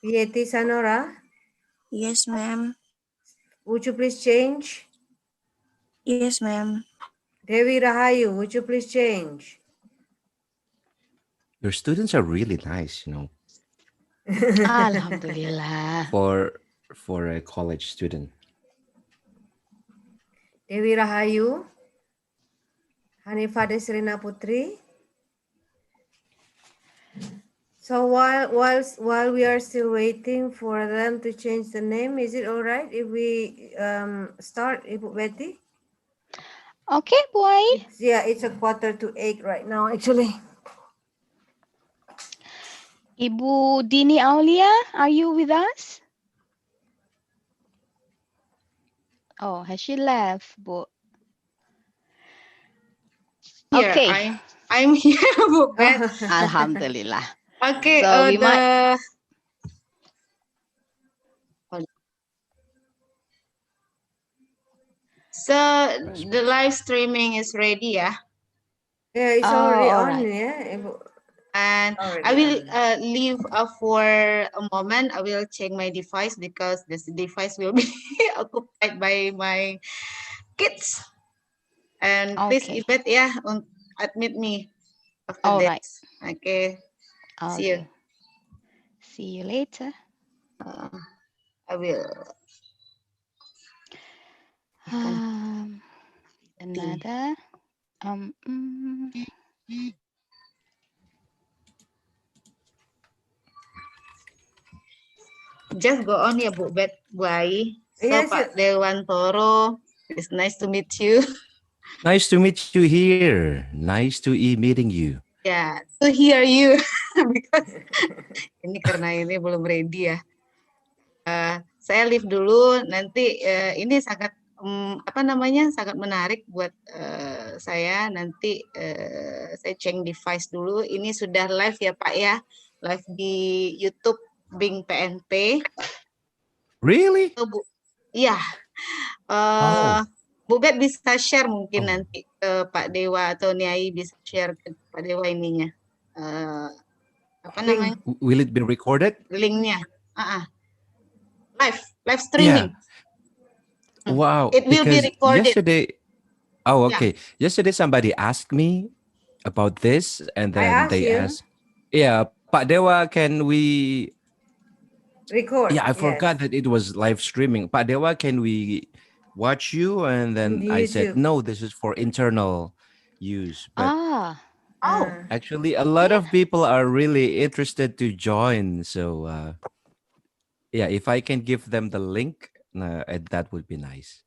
Yeti Sanora, Yes, ma'am. would you please change? Yes, ma'am. Dewi Rahayu, would you please change? Your students are really nice, you know, Alhamdulillah. for a college student. Dewi Rahayu, Hanifah Desrina Putri. So while we are still waiting for them to change the name, is it all right if we start, Ibu Betty? Okay, boy. It's 7:45 right now, actually. Ibu Dhini Aulia, are you with us? Oh, has she left, Bu? Here, Okay. I'm here, Bu Bet. Alhamdulillah. Okay, So we might. So the live streaming is ready, yeah? Yeah, it's already on, yeah. And I will leave for a moment. I will check my device because this device will be occupied by my kids. And please, Ibet, yeah, admit me after this. Okay. See you. See you later. I will. Another. Just go on ya, Bu Bet, Bu Ai. So, Yes, Pak Dewantoro, it's nice to meet you. Nice to meet you here. Nice to meeting you. Ya, to hear you. Because ini karena ini belum ready ya. Saya leave dulu. Nanti ini sangat sangat menarik buat saya. Nanti saya cek device dulu. Ini sudah live ya Pak ya, live di YouTube Bing PNP. Really? Bu, iya. Bu Bet bisa share mungkin nanti ke Pak Dewa atau Niai bisa share ke Pak Dewa ininya. Namanya? Will it be recorded? Linknya. Live streaming. Yeah. Wow. It will be recorded. Yesterday. Oh, okay. Yeah. Yesterday somebody asked me about this, and then they asked, "Yeah, Pak Dewa, can we record?" Yeah, I forgot that it was live streaming. Pak Dewa, can we watch you? And then I said, no, this is for internal use. But actually, a lot of people are really interested to join. So, yeah, if I can give them the link, that would be nice.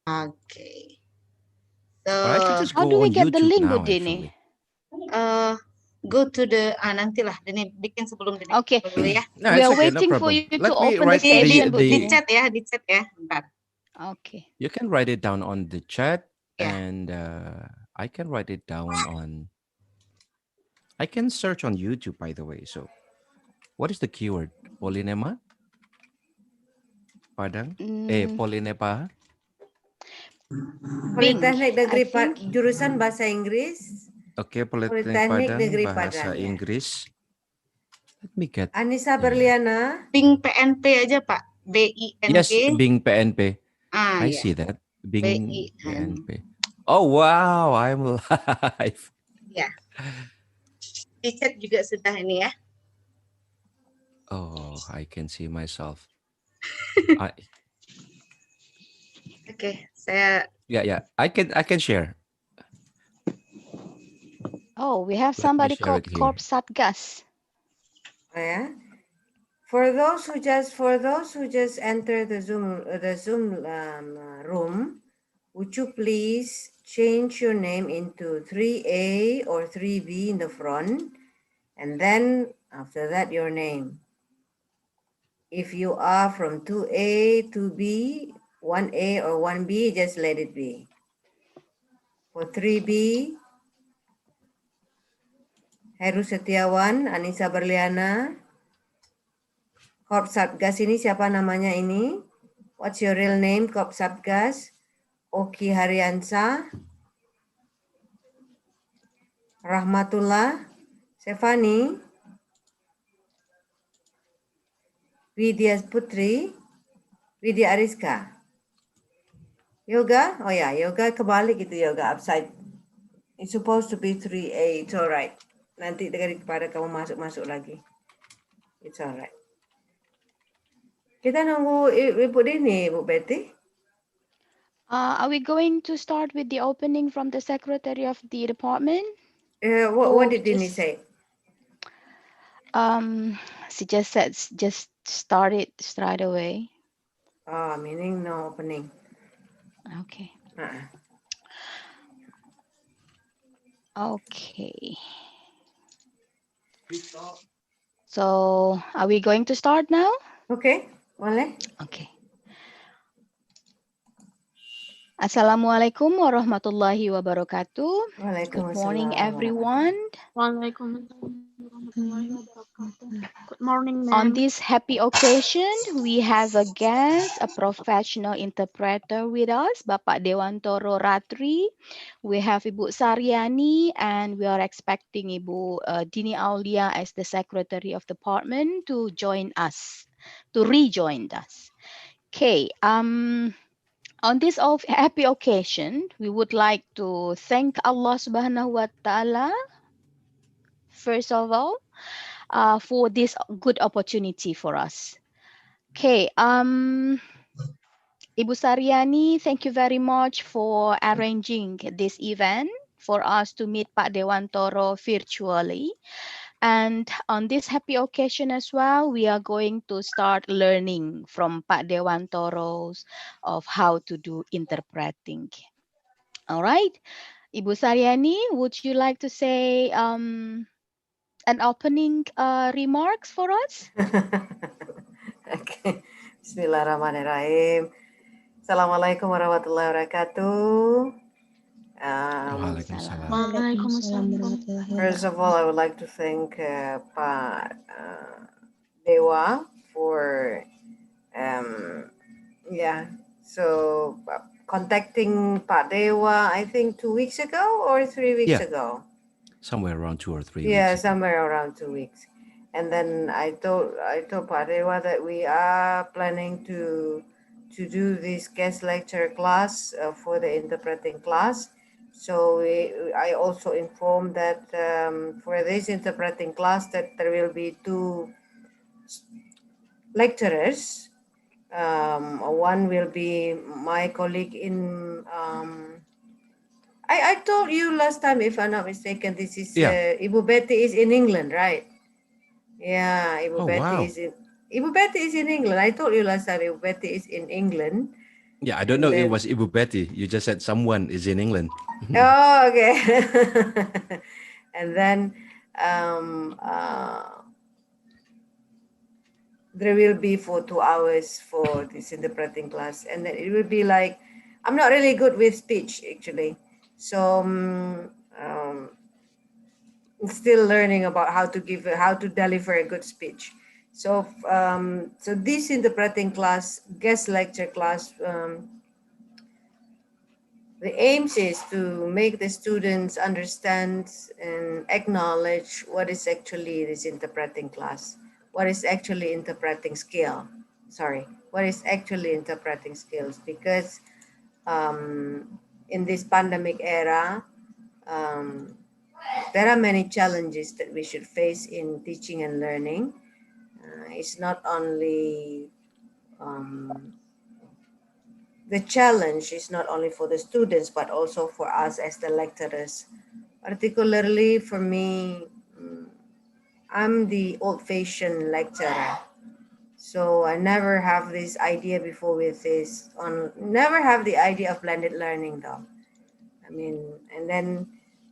Okay. So, how do we get the link, Bu Dini? Go to the nantilah Dini bikin sebelum Dini. Okay. Dulu ya. No, we are okay, waiting no for you to Let me open the write session, Bu di Dini. chat ya, bentar. Okay. You can write it down on the chat, and I can write it down on. I can search on YouTube, by the way. So, what is the keyword? Polinema? Padang? Polinepa? Politeknik Negeri jurusan Bahasa Inggris. Oke, Politeknik Padang, Negeri Bahasa Padang. Inggris. Let me get. Anissa Berliana. Bing PNP aja Pak. BINP. Yes, Bing PNP. I Yeah. see that. Bing PNP. Oh, wow. I'm live. Ya. Di chat juga sudah ini ya. Oh, I can see myself. Okay, saya. Yeah. I can share. Oh, we have somebody called Corp Satgas. Oh, yeah. For those who just entered the Zoom room, would you please change your name into 3A or 3B in the front, and then after that your name. If you are from 2A, 2B, 1A or 1B, just let it be. For 3B, Heru Setiawan, Anissa Berliana. Korp Satgas ini siapa namanya ini? What's your real name, Korp Satgas? Oki Haryansa. Rahmatullah. Stefani. Vidya Putri, Vidya Ariska. Yoga? Oh yeah, yoga kebalik itu yoga upside. It's supposed to be 3A. It's alright. Nanti daripada kamu masuk lagi. It's alright. Kita nunggu Ibu Dini, Ibu Betty. Are we going to start with the opening from the secretary of the department? What did Dini say? She just said just start it straight away. Meaning no opening. Okay. Okay. So, are we going to start now? Okay, boleh. Okay. Assalamualaikum warahmatullahi wabarakatuh. Good morning, everyone. Good morning, ma'am. On this happy occasion, we have a guest, a professional interpreter with us, Bapak Dewantoro Ratri. We have Ibu Saryani, and we are expecting Ibu Dhini Aulia as the secretary of the department to join us, to rejoin us. Okay. On this happy occasion, we would like to thank Allah Subhanahu wa Ta'ala, first of all, for this good opportunity for us. Okay, Ibu Saryani, thank you very much for arranging this event for us to meet Pak Dewantoro virtually. And on this happy occasion as well, we are going to start learning from Pak Dewantoro's of how to do interpreting. All right, Ibu Saryani, would you like to say an opening remarks for us? Okay. Bismillahirrahmanirrahim. Assalamualaikum warahmatullahi wabarakatuh. First of all, I would like to thank Pak Dewa for contacting Pak Dewa, I think 2 weeks ago or 3 weeks ago. Somewhere around 2 or 3 weeks. Yeah, somewhere around 2 weeks. And then I told Pak Dewa that we are planning to do this guest lecture class for the interpreting class. So I also informed that for this interpreting class that there will be 2 lecturers. One will be my colleague in I told you last time, if I'm not mistaken, this is Ibu Betty is in England, right? Yeah, Ibu Betty is in England. I told you last time Ibu Betty is in England. Yeah, I don't know. It was Ibu Betty. You just said someone is in England. Oh, okay. And then there will be for 2 hours for this interpreting class, and then it will be like, I'm not really good with speech actually, so still learning about how to deliver a good speech. So so this interpreting class, guest lecture class, the aims is to make the students understand and acknowledge what is actually this interpreting class, what is actually interpreting skill. What is actually interpreting skills? Because in this pandemic era, there are many challenges that we should face in teaching and learning. It's not only the challenge is not only for the students, but also for us as the lecturers. Particularly for me, I'm the old-fashioned lecturer. So I never have this idea before with this, never have the idea of blended learning though. I mean, and then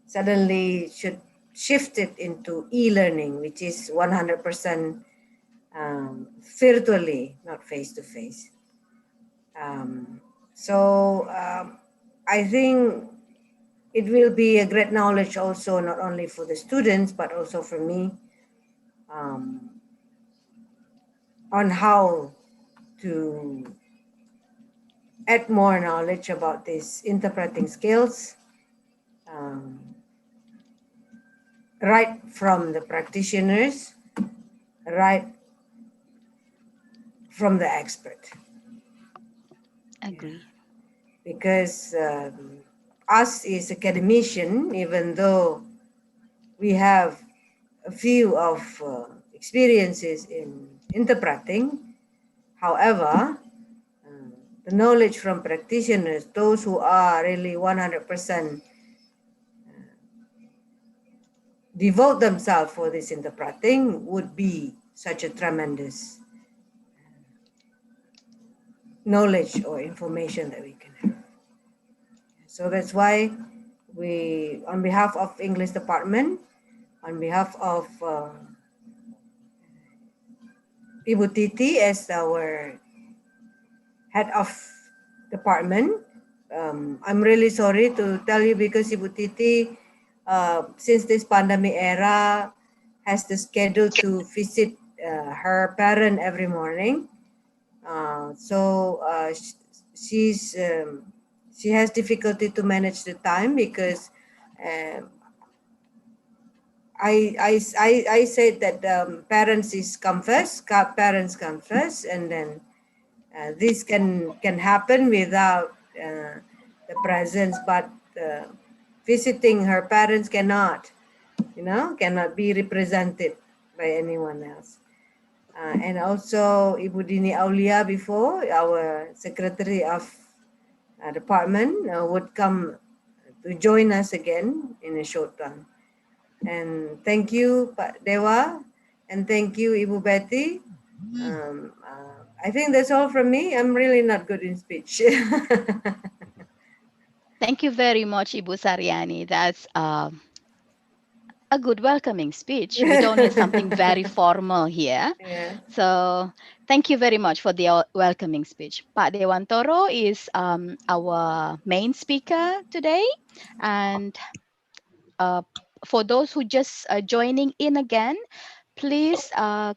suddenly should shift it into e-learning, which is 100% virtually, not face-to-face. So I think it will be a great knowledge also, not only for the students, but also for me on how to add more knowledge about these interpreting skills, right from the practitioners, right from the expert. Agree. Because us as academician, even though we have a few of experiences in interpreting, however, the knowledge from practitioners, those who are really 100% devote themselves for this interpreting, would be such a tremendous knowledge or information that we can have. So that's why we, on behalf of English department, on behalf of Ibu Titi as our head of department, I'm really sorry to tell you, because Ibu Titi, since this pandemic era, has the schedule to visit her parent every morning. So she has difficulty to manage the time, because um, I said that parents come first, and then this can happen without the presence, but visiting her parents cannot, cannot be represented by anyone else. And also Ibu Dhini Aulia before, our secretary of department, would come to join us again in a short time. And thank you, Pak Dewa, and thank you, Ibu Betty. I think that's all from me. I'm really not good in speech. Thank you very much, Ibu Saryani. That's a good welcoming speech. We don't need something very formal here. Yeah. So thank you very much for the welcoming speech. Pak Dewantoro is our main speaker today. And for those who just joining in again, please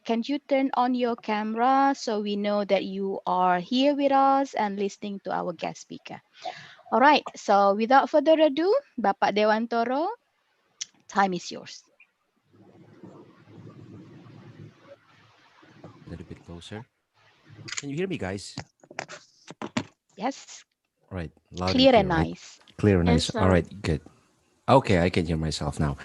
can you turn on your camera so we know that you are here with us and listening to our guest speaker. All right, so without further ado, Bapak Dewantoro, time is yours. A little bit closer. Can you hear me, guys? Yes, All right, loud and clear clear, and right? nice. Clear and Yes, nice. All sir. right, good. Okay, I can hear myself now.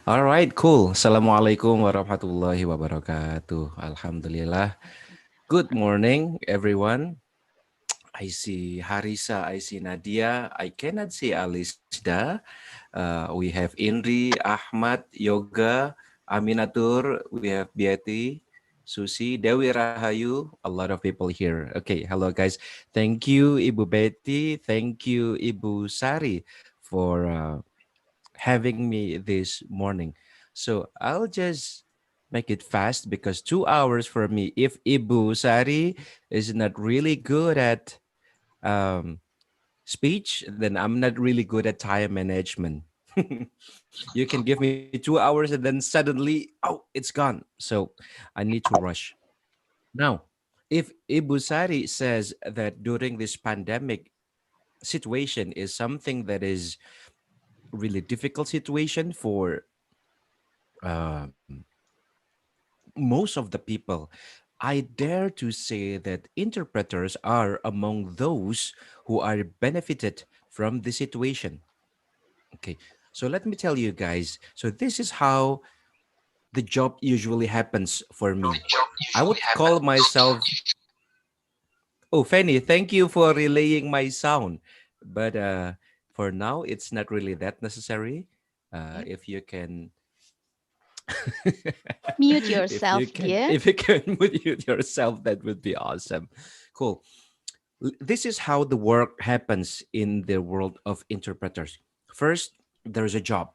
All right, cool. Assalamualaikum warahmatullahi wabarakatuh. Alhamdulillah. Good morning, everyone. I see Harisa, I see Nadia. I cannot see Alisda. We have Indri, Ahmad, Yoga, Aminatur. We have Biati, Susi, Dewi Rahayu. A lot of people here. Okay, hello guys. Thank you, Ibu Betty. Thank you, Ibu Sari, for having me this morning. So I'll just make it fast because 2 hours for me. If Ibu Sari is not really good at um, speech, then I'm not really good at time management. You can give me 2 hours and then suddenly, oh, it's gone. So I need to rush. Now, if Ibu Sari says that during this pandemic situation is something that is really difficult situation for um, most of the people, I dare to say that interpreters are among those who are benefited from the situation. Okay, so let me tell you guys. So this is how the job usually happens for me. I would call myself, oh, Fanny, thank you for relaying my sound. But for now, it's not really that necessary. Okay. If you can, Mute yourself, dear. if you can mute yourself, that would be awesome. Cool. This is how the work happens in the world of interpreters. First, there's a job.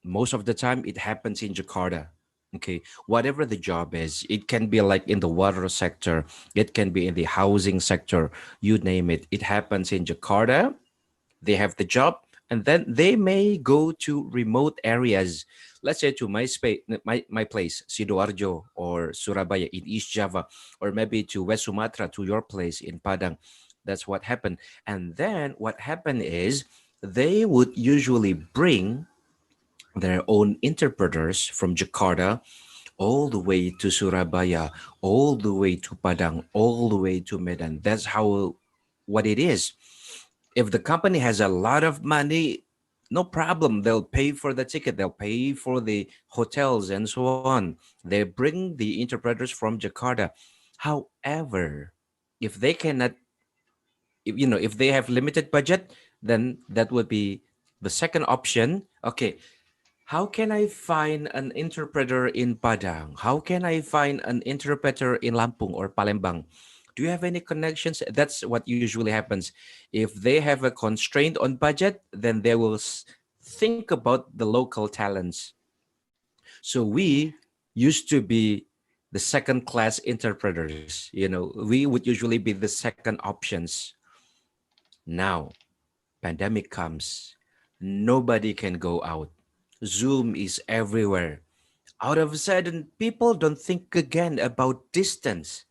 Most of the time, it happens in Jakarta. Okay, whatever the job is, it can be like in the water sector, it can be in the housing sector, you name it. It happens in Jakarta. They have the job, and then they may go to remote areas. Let's say to my space, my place, Sidoarjo or Surabaya in East Java, or maybe to West Sumatra, to your place in Padang. That's what happened. And then what happened is they would usually bring their own interpreters from Jakarta all the way to Surabaya, all the way to Padang, all the way to Medan. That's how what it is. If the company has a lot of money, no problem. They'll pay for the ticket, they'll pay for the hotels and so on. They bring the interpreters from Jakarta. However, if they cannot, if they have limited budget, then that would be the second option. Okay, how can I find an interpreter in Padang? How can I find an interpreter in Lampung or Palembang? Do you have any connections? That's what usually happens. If they have a constraint on budget, then they will think about the local talents. So Yeah. we used to be the second class interpreters. We would usually be the second options. Now, pandemic comes. Nobody can go out. Zoom is everywhere. Out of a sudden, people don't think again about distance.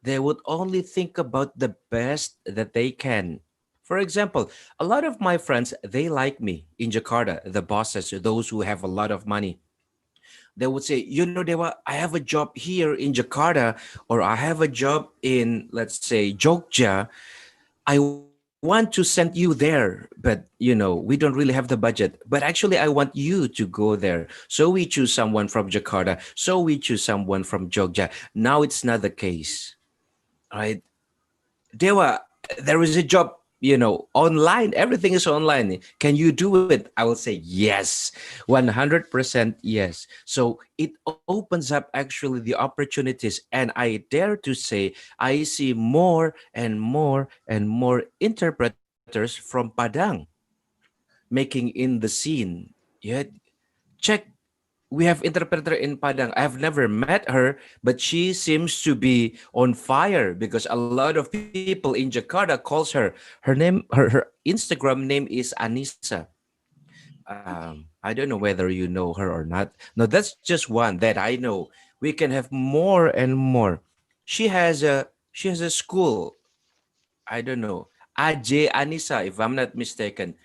They would only think about the best that they can. For example, a lot of my friends, they like me in Jakarta, the bosses, those who have a lot of money. They would say, Dewa, I have a job here in Jakarta, or I have a job in, let's say, Jogja. I want to send you there, but we don't really have the budget. But actually, I want you to go there. So we choose someone from Jakarta. So we choose someone from Jogja. Now it's not the case, right? Dewa, there is a job, online. Everything is online. Can you do it? I will say yes, 100% yes. So it opens up actually the opportunities. And I dare to say, I see more and more and more interpreters from Padang making in the scene. Yeah, check, we have interpreter in Padang. I've never met her, but she seems to be on fire because a lot of people in Jakarta calls her. Her Instagram name is Anissa. I don't know whether you know her or not. No, that's just one that I know. We can have more and more. She has a school. I don't know. AJ Anissa, if I'm not mistaken.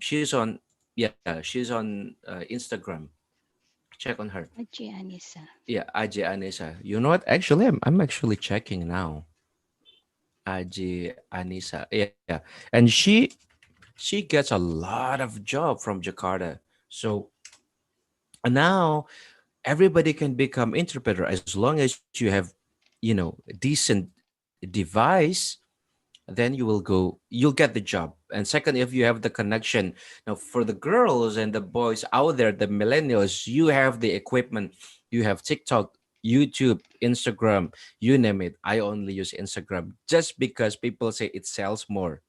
She's on, yeah, she's on Instagram. Check on her. Aji Anissa. Yeah, AJ Anissa. You know what? Actually, I'm actually checking now. AJ Anissa. Yeah. And she gets a lot of job from Jakarta. So now everybody can become interpreter as long as you have, decent device, then you'll get the job. And second, if you have the connection. Now for the girls and the boys out there, the millennials, you have the equipment, you have TikTok, YouTube, Instagram, you name it. I only use Instagram just because people say it sells more.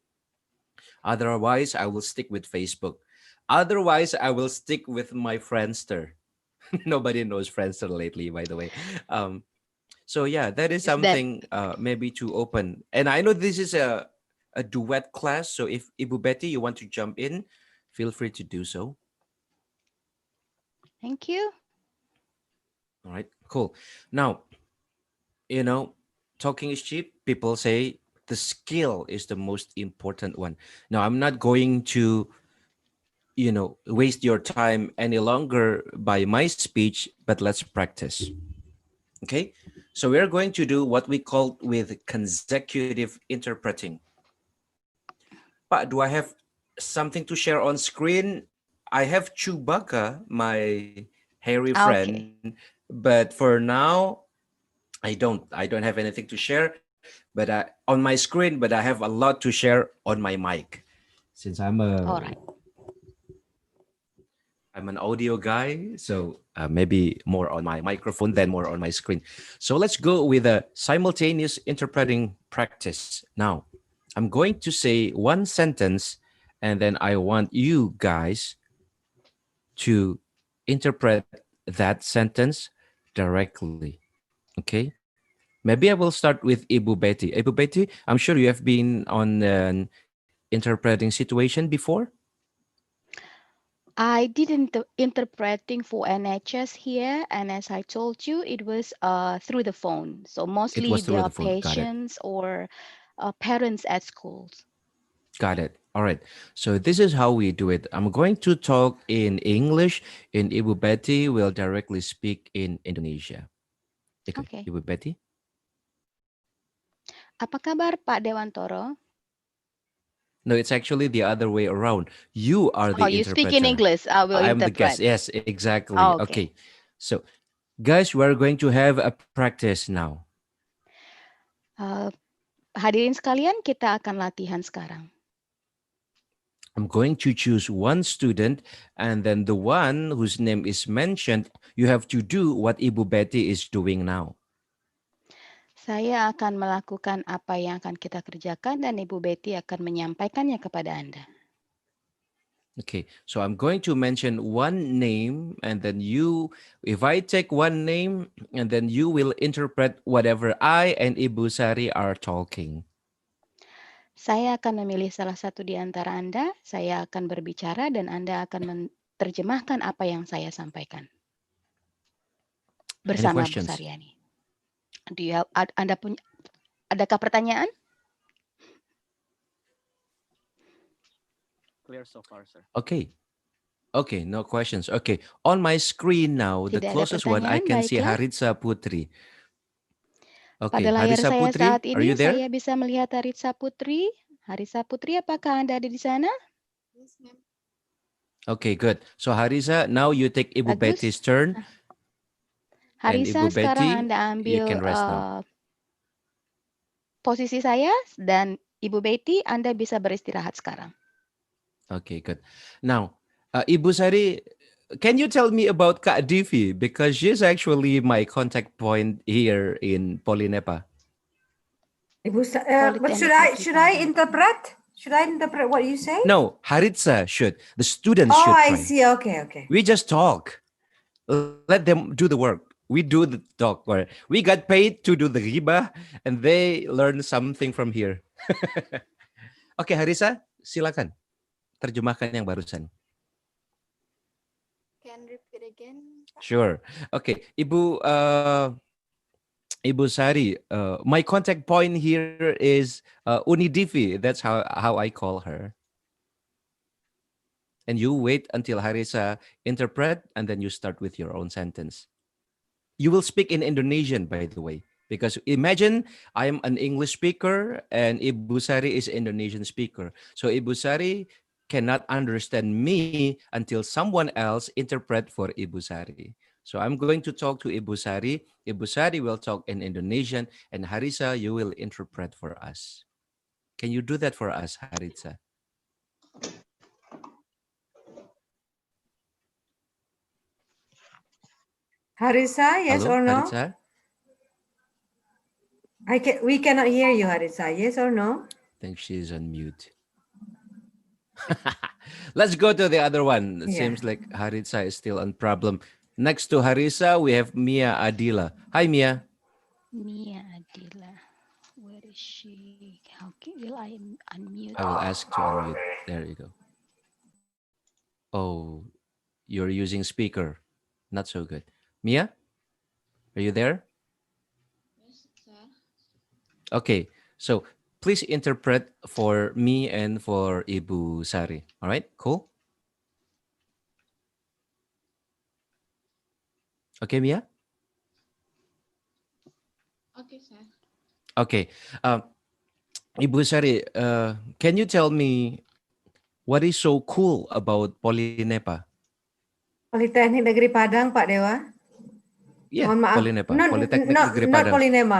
Otherwise I will stick with Facebook. Otherwise I will stick with my Friendster. Nobody knows Friendster lately, by the way. um so yeah, that is Is that something maybe to open. And I know this is a duet class, so if Ibu Betty you want to jump in, feel free to do so. thank you? All right, cool. Now, you know, talking is cheap. People say the skill is the most important one. Now, I'm not going to, waste your time any longer by my speech, but let's practice. Okay? So we're going to do what we call with consecutive interpreting. But do I have something to share on screen? I have Chewbacca, my hairy friend, Okay. but for now, I don't have anything to share. But on my screen, but I have a lot to share on my mic. Since All right. I'm an audio guy, so maybe more on my microphone than more on my screen. So let's go with a simultaneous interpreting practice. Now, I'm going to say one sentence, and then I want you guys to interpret that sentence directly. Okay? Maybe I will start with Ibu Betty. Ibu Betty, I'm sure you have been on an interpreting situation before. I did interpreting for NHS here, and as I told you, it was through the phone. So It was mostly through they the are phone. Got it. patients or parents at schools. Got it. All right. So this is how we do it. I'm going to talk in English, and Ibu Betty will directly speak in Indonesia. Okay, Okay. Ibu Betty. Apa kabar Pak Dewantoro? No, it's actually the other way around. You are Oh, the you speak in interpreter. English. I will I'm the guest. interpret. Yes, exactly. Oh, okay. Okay. So, guys, we're going to have a practice now. Hadirin sekalian, kita akan latihan sekarang. I'm going to choose one student, and then the one whose name is mentioned, you have to do what Ibu Betty is doing now. Saya akan melakukan apa yang akan kita kerjakan dan Ibu Betty akan menyampaikannya kepada Anda. Okay, so I'm going to mention one name, and then if I take one name, and then you will interpret whatever I and Ibu Sari are talking. Saya akan memilih salah satu di antara Anda, saya akan berbicara dan Anda akan menerjemahkan apa yang saya sampaikan. Bersama Bu questions? Saryani. Adakah pertanyaan? Clear so far, sir. Okay. Okay, no questions. Okay, on my screen now, the Tidak ada closest one I pertanyaan, can see baiklah. Haritsa Putri. Okay, Pada layar Haritsa saya Putri, saat are you ini, there? saya bisa melihat Haritsa Putri. Haritsa Putri, apakah Anda ada di sana? Okay, good. So Haritsa, now you take Ibu Bagus. Betty's turn. And Haritsa, Ibu sekarang Betty, Anda you ambil can rest now. posisi saya dan Ibu Betty, Anda bisa beristirahat sekarang. Okay, good. Now, Ibu Sari, can you tell me about Kak Divi? Because she's actually my contact point here in Polinepa. But should I interpret? Should I interpret what you say? No, Haritsa should. The students Oh, should I try. see. Okay. We just talk. Let them do the work. We do the talk. Or we got paid to do the riba, and they learn something from here. Okay, Harisa, silakan. Terjemahkan yang barusan. Can repeat again? Sure. Okay, Ibu Sari, my contact point here is Unidivi. That's how I call her. And you wait until Harisa interpret, and then you start with your own sentence. You will speak in Indonesian, by the way, because imagine I'm an English speaker and Ibu Sari is Indonesian speaker. So Ibu Sari cannot understand me until someone else interpret for Ibu Sari. So I'm going to talk to Ibu Sari. Ibu Sari will talk in Indonesian, and Harisa, you will interpret for us. Can you do that for us, Harisa? Harisa, yes Hello, or no? Harisa? We cannot hear you, Harisa. Yes or no? I think she's on mute. Let's go to the other one. It seems like Harisa is still on problem. Next to Harisa, we have Mia Adila. Hi, Mia. Mia Adila. Where is she? How will I unmute? I will ask to unmute. There you go. Oh, you're using speaker. Not so good. Mia, are you there? Yes, sir. Okay, so please interpret for me and for Ibu Sari. All right, cool. Okay, Mia? Okay, sir. Okay. Ibu Sari, can you tell me what is so cool about Polinepa? Politeknik Negeri Padang, Pak Dewa. Yeah, Mohon maaf. Polinepa. No, Politeknik no, Negeri not Padang. Polinema.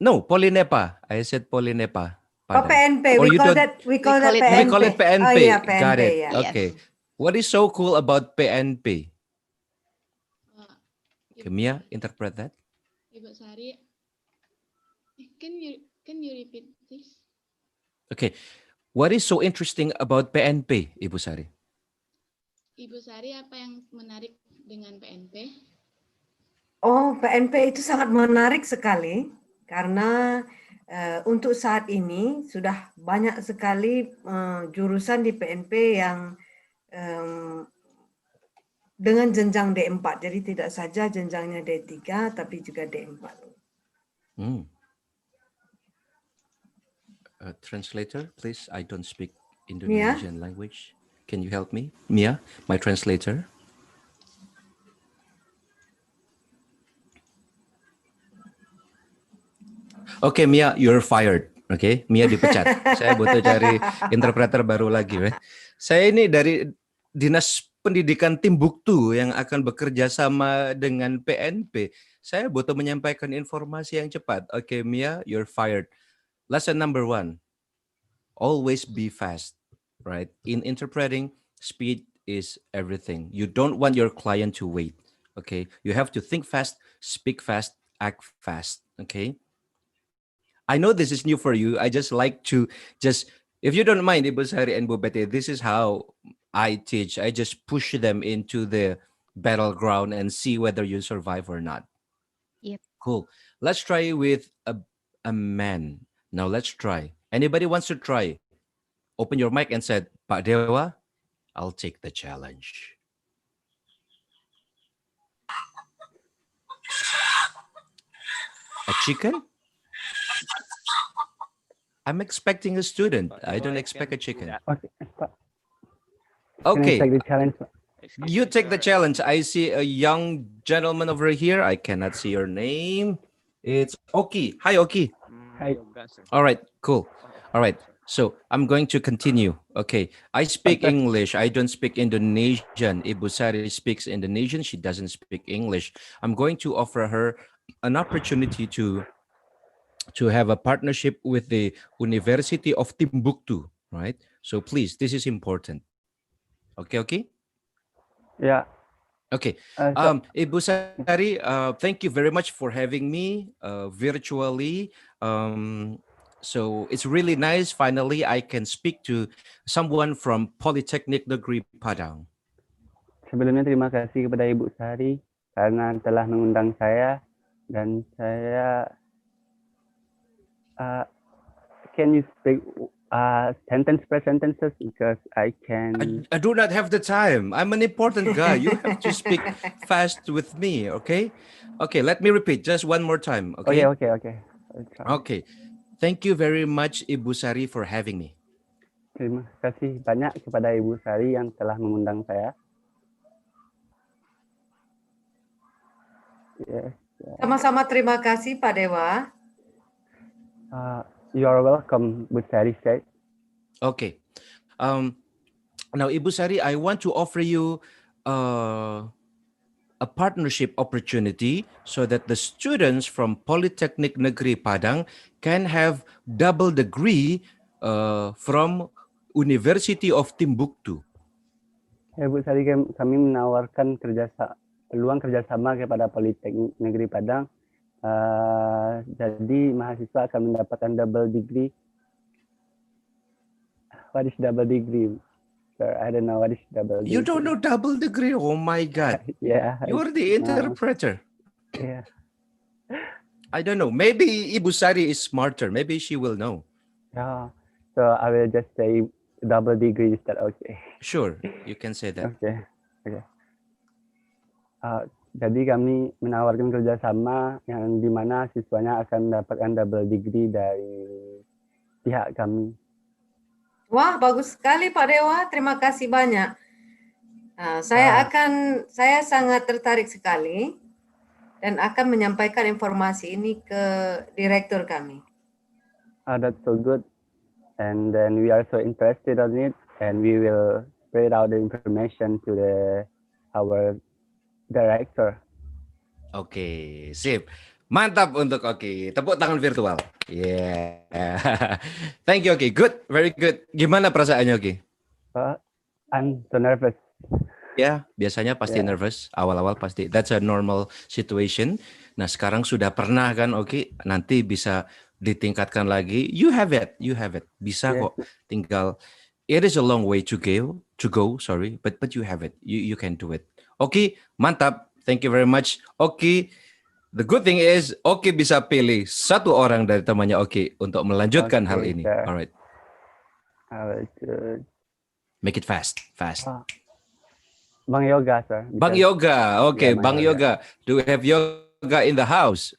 No, Polinepa. I said Polinepa. Oh, PNP. Or We you call don't- that We call it PNP. We call it PNP. Oh yeah, PNP. Got it. Yeah. Okay. What is so cool about PNP? Okay, Mia, interpret that. Ibu Sari, can you repeat this? Okay. What is so interesting about PNP, Ibu Sari? Ibu Sari, apa yang menarik dengan PNP? Oh, PNP itu sangat menarik sekali karena untuk saat ini sudah banyak sekali jurusan di PNP yang dengan jenjang D4. Jadi tidak saja jenjangnya D3 tapi juga D4. Translator, please. I don't speak Mia? Indonesian language. Can you help me? Mia, my translator. Oke, Mia, you're fired. Oke, Mia dipecat. Saya butuh cari interpreter baru lagi. Saya ini dari Dinas Pendidikan Timbuktu yang akan bekerja sama dengan PNP. Saya butuh menyampaikan informasi yang cepat. Oke, Mia, you're fired. Lesson number 1. Always be fast, right? In interpreting, speed is everything. You don't want your client to wait. Okay, you have to think fast, speak fast, act fast. Okay, I know this is new for you. I just like to if you don't mind, Ibu Sari and Bu Betty, this is how I teach. I just push them into the battleground and see whether you survive or not. Yep. Cool. Let's try with a man. Now let's try. Anybody wants to try? Open your mic and said, Pak Dewa, I'll take the challenge. A chicken? I'm expecting a student. I don't expect a chicken. Okay. Can I take the challenge? You take the challenge. I see a young gentleman over here. I cannot see your name. It's Oki. Hi, Oki. Hi. All right, cool. All right. So I'm going to continue. Okay. I speak English. I don't speak Indonesian. Ibu Sari speaks Indonesian. She doesn't speak English. I'm going to offer her an opportunity to have a partnership with the University of Timbuktu, right? So please, this is important. Okay? Yeah. Okay. Ibu Sari, thank you very much for having me virtually. So it's really nice. Finally, I can speak to someone from Polytechnic Negeri Padang. Sebelumnya terima kasih kepada Ibu Sari karena telah mengundang saya dan saya can you speak sentence per sentences because I can. I do not have the time. I'm an important guy. You have to speak fast with me, okay? Okay, let me repeat just one more time, okay? Okay. Okay. Thank you very much, Ibu Sari, for having me. Terima kasih banyak kepada Ibu Sari yang telah mengundang saya. Yes. Sama-sama terima kasih, Pak Dewa. You are welcome, Bu Sari said. Okay. Now, Ibu Sari, I want to offer you a partnership opportunity so that the students from Polytechnic Negeri Padang can have double degree from University of Timbuktu. Ya, Bu Sari, kami menawarkan peluang kerjasama kepada Politeknik Negeri Padang. Jadi mahasiswa akan mendapatkan double degree. What is double degree? Sir, I don't know what is double degree. You don't know double degree? Oh my God. Yeah. You're the interpreter. Yeah. I don't know. Maybe Ibu Sari is smarter. Maybe she will know. Yeah. So I will just say double degree. Is that okay? Sure, you can say that. Okay. Jadi kami menawarkan kerjasama yang dimana siswanya akan mendapatkan double degree dari pihak kami. Wah, bagus sekali Pak Dewa. Terima kasih banyak. Saya sangat tertarik sekali dan akan menyampaikan informasi ini ke direktur kami. That's so good. And then we are so interested on it, and we will spread out the information to our director. Oke, sip. Mantap untuk Oki. Tepuk tangan virtual. Yeah. Thank you, Oki. Good, very good. Gimana perasaannya, Oki? I'm so nervous. Ya, biasanya pasti nervous. Awal-awal pasti. That's a normal situation. Nah, sekarang sudah pernah kan, Oki? Nanti bisa ditingkatkan lagi. You have it. Bisa kok. Tinggal. It is a long way to go. Sorry, but you have it. You can do it. Oki, mantap. Thank you very much, Oki. The good thing is Oki bisa pilih satu orang dari temannya Oki untuk melanjutkan hal ini. Sir. Alright. Make it fast. Bang Yoga, sir. Bang Yoga. Okay, Yeah, Bang Yoga. Do we have Yoga in the house?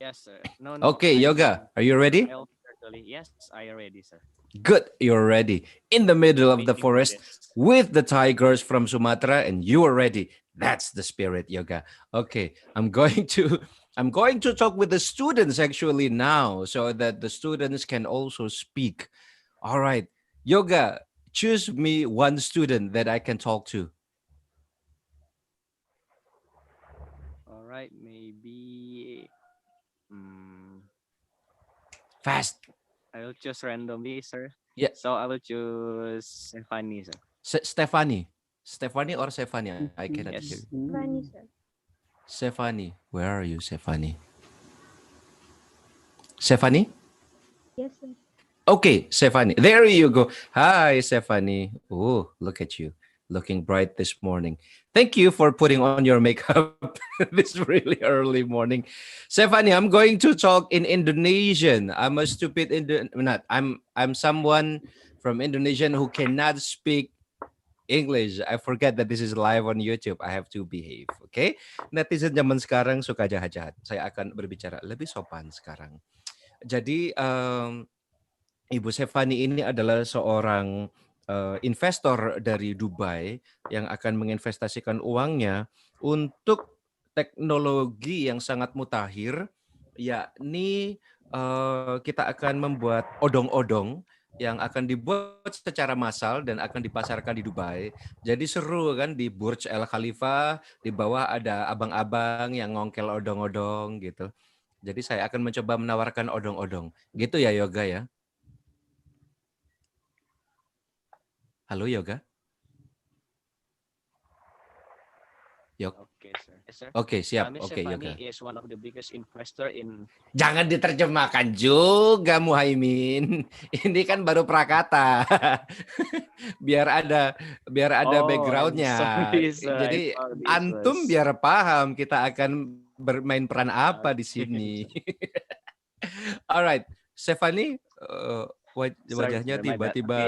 Yes, sir. No. Okay, Yoga. Are you ready? Actually, yes, I am ready, sir. Good, you're ready. In the middle of the Waiting for forest this. with the tigers from Sumatra, and you are ready. That's the spirit, Yoga. Okay, I'm going to talk with the students actually now, so that the students can also speak. All right, Yoga, choose me one student that I can talk to. All right, maybe Fast. I will choose randomly, sir. Yeah, So I will choose Stephanie, sir. Stephanie. Stephanie or Stephanie? I cannot hear you. Yes. Feny, sir. Stephanie, where are you, Stephanie? Stephanie? Yes, sir. Okay, Stephanie. There you go. Hi, Stephanie. Oh, look at you. Looking bright this morning. Thank you for putting on your makeup this really early morning. Stephanie, I'm going to talk in Indonesian. I'm a stupid not. I'm someone from Indonesian who cannot speak English. I forget that this is live on YouTube. I have to behave. Okay? Netizen zaman sekarang suka jahat-jahat. Saya akan berbicara lebih sopan sekarang. Jadi Ibu Stefani ini adalah seorang investor dari Dubai yang akan menginvestasikan uangnya untuk teknologi yang sangat mutakhir, yakni kita akan membuat odong-odong yang akan dibuat secara massal dan akan dipasarkan di Dubai. Jadi seru kan, di Burj Al Khalifa, di bawah ada abang-abang yang ngongkel odong-odong gitu. Jadi saya akan mencoba menawarkan odong-odong. Gitu ya Yoga ya? Halo Yoga? Okay, sir. Yes, sir. Oke, siap. Miss Oke, Stephanie Yoga. is one of the biggest investor in. Jangan diterjemahkan juga Muhaimin. Ini kan baru prakata. biar ada I'm backgroundnya. sorry, sir. I Jadi thought this antum was. biar paham kita akan bermain peran apa di Okay, sini. sir. Alright, Stephanie, Sorry, wajahnya sir. My bad. Okay. tiba-tiba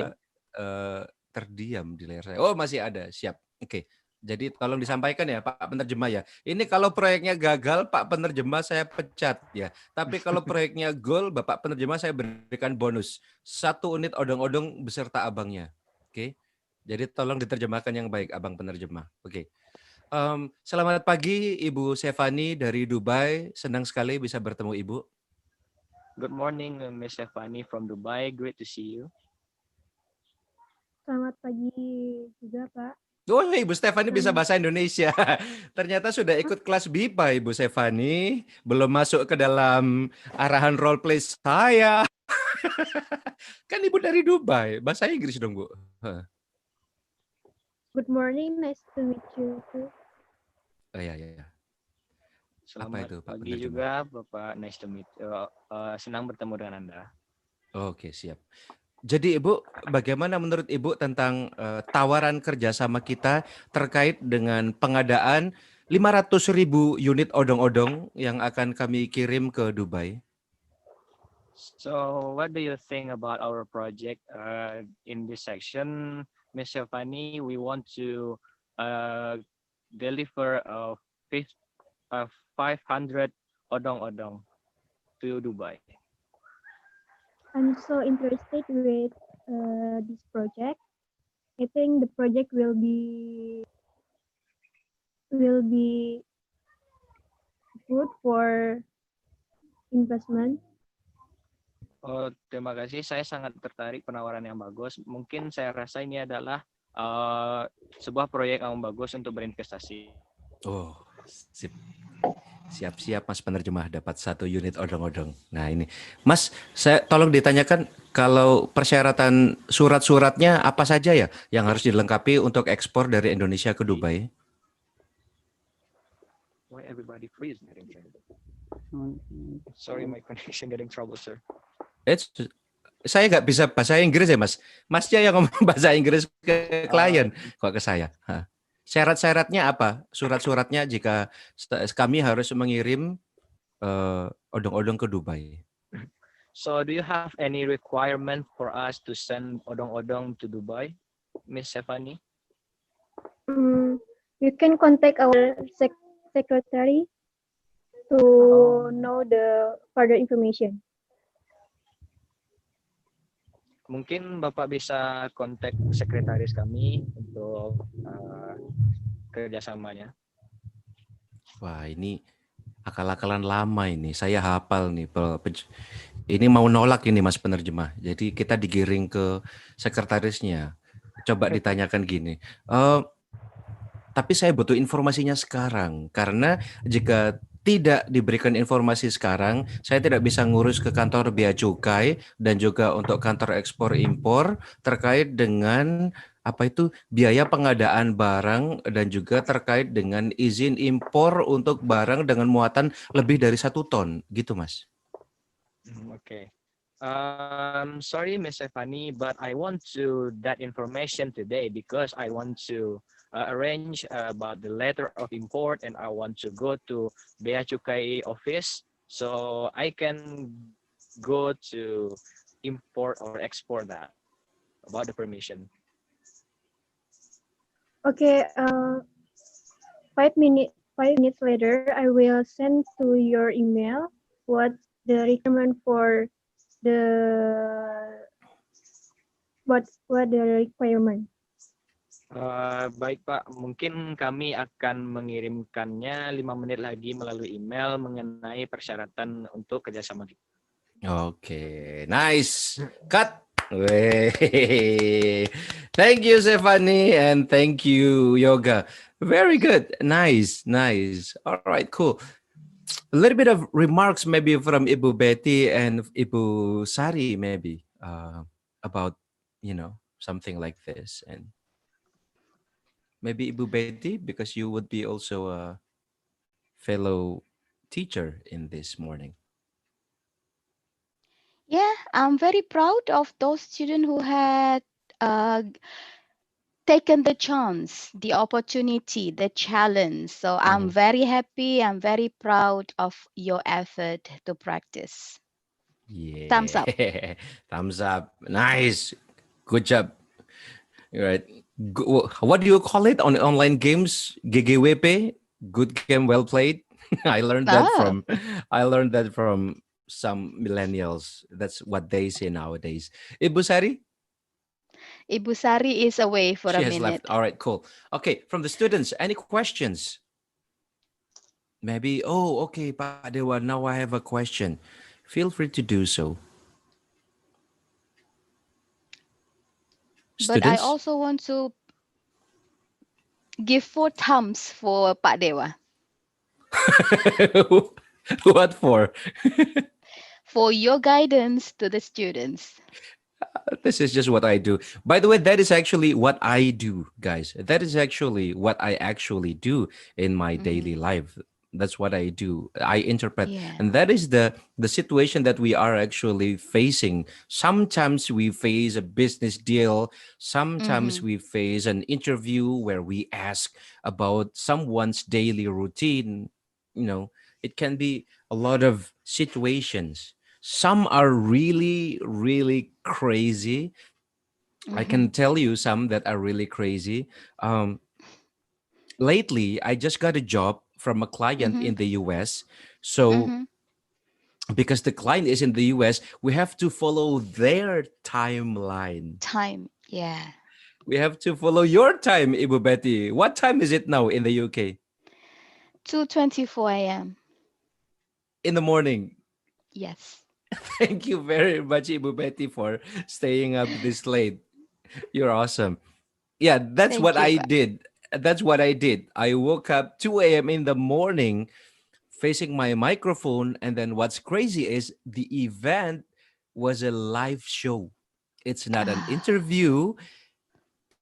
terdiam di layar saya. Oh, masih ada. Siap. Oke. Jadi tolong disampaikan ya Pak penerjemah ya. Ini kalau proyeknya gagal Pak penerjemah saya pecat ya. Tapi kalau proyeknya goal Bapak penerjemah saya berikan bonus 1 unit odong-odong beserta abangnya. Oke. Jadi tolong diterjemahkan yang baik Abang penerjemah. Oke. Selamat pagi Ibu Stefani dari Dubai. Senang sekali bisa bertemu Ibu. Good morning, Miss Stephanie from Dubai. Great to see you. Selamat pagi juga, Pak. Oh, Ibu Stefani bisa bahasa Indonesia. Ternyata sudah ikut kelas BIPA Ibu Stefani. Belum masuk ke dalam arahan role play saya. Kan Ibu dari Dubai. Bahasa Inggris dong, Bu. Good morning, nice to meet you too. Oh ya. Selamat itu, Pak pagi penerjemah? juga, Bapak. Nice to meet. Senang bertemu dengan Anda. Oke, siap. Jadi Ibu, bagaimana menurut Ibu tentang tawaran kerjasama kita terkait dengan pengadaan 500.000 unit odong-odong yang akan kami kirim ke Dubai? So, what do you think about our project in this section, Miss Stephanie? We want to deliver 500 odong-odong to Dubai. I'm so interested with this project. I think the project will be good for investment. Oh, terima kasih. Saya sangat tertarik penawaran yang bagus. Mungkin saya rasa ini adalah sebuah proyek yang bagus untuk berinvestasi. Oh, sip. Siap-siap Mas penerjemah dapat 1 unit odong-odong. Nah ini, Mas, saya tolong ditanyakan kalau persyaratan surat-suratnya apa saja ya yang harus dilengkapi untuk ekspor dari Indonesia ke Dubai? Why everybody freeze? Sorry, my connection getting trouble, sir. Saya nggak bisa bahasa Inggris ya Mas. Masnya yang ngomong bahasa Inggris ke klien, kok ke saya. Syarat-syaratnya apa? Surat-suratnya jika kami harus mengirim odong-odong ke Dubai. So, do you have any requirement for us to send odong-odong to Dubai, Miss Stephanie? You can contact our secretary to know the further information. Mungkin Bapak bisa kontak sekretaris kami untuk kerjasamanya. Wah, ini akal-akalan lama ini. Saya hafal nih. Ini mau nolak ini Mas penerjemah. Jadi kita digiring ke sekretarisnya. Coba ditanyakan gini. Tapi saya butuh informasinya sekarang. Karena jika tidak diberikan informasi sekarang, saya tidak bisa ngurus ke kantor bea cukai dan juga untuk kantor ekspor impor terkait dengan apa itu biaya pengadaan barang dan juga terkait dengan izin impor untuk barang dengan muatan lebih dari 1 ton, gitu Mas. Okay. Sorry, Miss Stephanie, but I want to that information today because I want to arrange about the letter of import and I want to go to Bea Cukai office so I can go to import or export that about the permission. Okay, 5 minutes later, I will send to your email what the requirement for the what the requirement. Baik Pak, mungkin kami akan mengirimkannya 5 menit lagi melalui email mengenai persyaratan untuk kerjasama kita. Okay, nice. Cut. Thank you, Stephanie, and thank you, Yoga. Very good. Nice. All right, cool. A little bit of remarks maybe from Ibu Betty and Ibu Sari maybe about, something like this. And maybe Ibu Betty, because you would be also a fellow teacher in this morning. Yeah, I'm very proud of those students who had taken the chance, the opportunity, the challenge. So I'm very happy. I'm very proud of your effort to practice. Yeah. Thumbs up. Thumbs up. Nice. Good job. Right. What do you call it on online games? GGWP? Good game, well played. I learned that from some millennials. That's what they say nowadays. Ibu Sari? Ibu Sari is away for She a has minute. left. All right, cool. Okay, from the students, any questions? Maybe, okay, Pak Dewa, now I have a question. Feel free to do so. But I Students? also want to give 4 thumbs for Pak Dewa. What for? For your guidance to the students. This is just what I do. By the way, that is actually what I do, guys. That is actually what I actually do in my daily life. That's what I do. I interpret. Yeah. And that is the situation that we are actually facing. Sometimes we face a business deal. Sometimes we face an interview where we ask about someone's daily routine. It can be a lot of situations. Some are really, really crazy. I can tell you some that are really crazy. Lately, I just got a job from a client in the US. So because the client is in the US, we have to follow their timeline. Yeah. We have to follow your time, Ibu Betty. What time is it now in the UK? 2:24 a.m. In the morning. Yes. Thank you very much, Ibu Betty, for staying up this late. You're awesome. Yeah, that's what I did. That's what I did. I woke up 2 a.m. in the morning facing my microphone. And then what's crazy is the event was a live show. It's not an interview.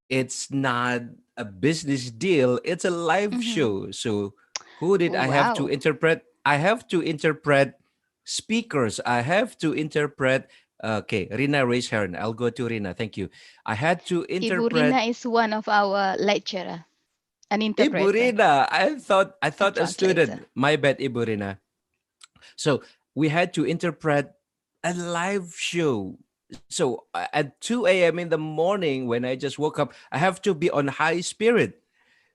It's not a business deal. It's a live show. So who did I have to interpret? I have to interpret speakers. I have to interpret. Okay, Rina raised her hand. I'll go to Rina. Thank you. I had to interpret. Ibu Rina is one of our lecturer, an interpreter. Ibu Rina, I thought a student. My bad, Ibu Rina. So we had to interpret a live show. So at 2 a.m. in the morning, when I just woke up, I have to be on high spirit.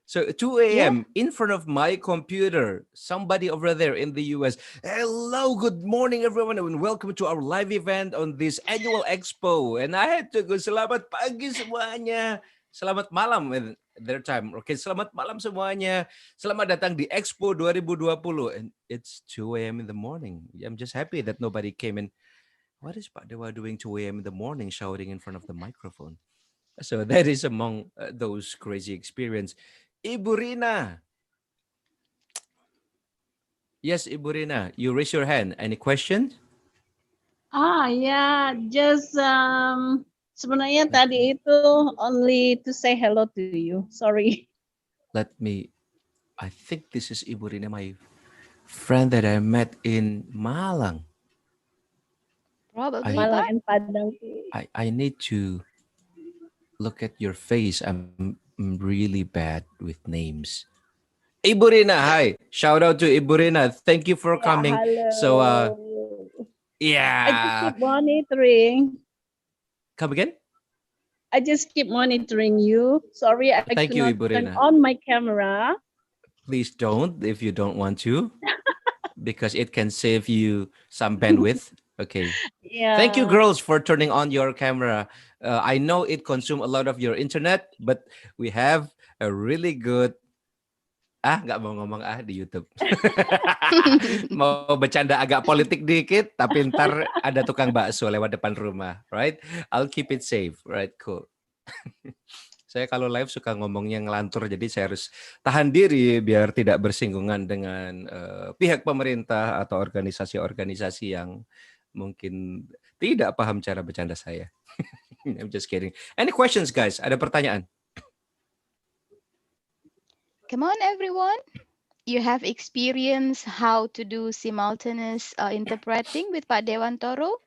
So 2 Yeah. a.m. in front of my computer, somebody over there in the US. Hello, good morning, everyone, and welcome to our live event on this annual expo. And I had to go, selamat pagi semuanya. Selamat malam in their time. Okay, selamat malam semuanya. Selamat datang di Expo 2020. And it's 2 a.m. in the morning. I'm just happy that nobody came in. What is Pak Dewa doing 2 a.m. in the morning shouting in front of the microphone? So that is among those crazy experience. Ibu Rina. Yes, Ibu Rina, you raise your hand. Any questions? Ya, just sebenarnya tadi itu only to say hello to you. Sorry. Let me, I think this is Ibu Rina, my friend that I met in Malang. Probably, Malang but and Padang. I need to look at your face. I'm really bad with names. Ibu Rina, hi. Shout out to Ibu Rina. Thank you for Yeah, coming. So, hello. I just yeah. keep monitoring. Come again? I just keep monitoring you. Sorry, I Thank could you, not Ibu turn Rina. on my camera. Please don't if you don't want to, because it can save you some bandwidth. Okay. Thank you, Yeah. girls, for turning on your camera. I know it consumes a lot of your internet, but we have a really good nggak mau ngomong di YouTube. Mau bercanda agak politik dikit, tapi ntar ada tukang bakso lewat depan rumah, right? I'll keep it safe, right? Cool. Saya kalau live suka ngomongnya ngelantur, jadi saya harus tahan diri biar tidak bersinggungan dengan pihak pemerintah atau organisasi-organisasi yang mungkin tidak paham cara bercanda saya. I'm just kidding. Any questions, guys? Ada pertanyaan? come on, everyone. You have experience how to do simultaneous interpreting with Pak Dewantoro?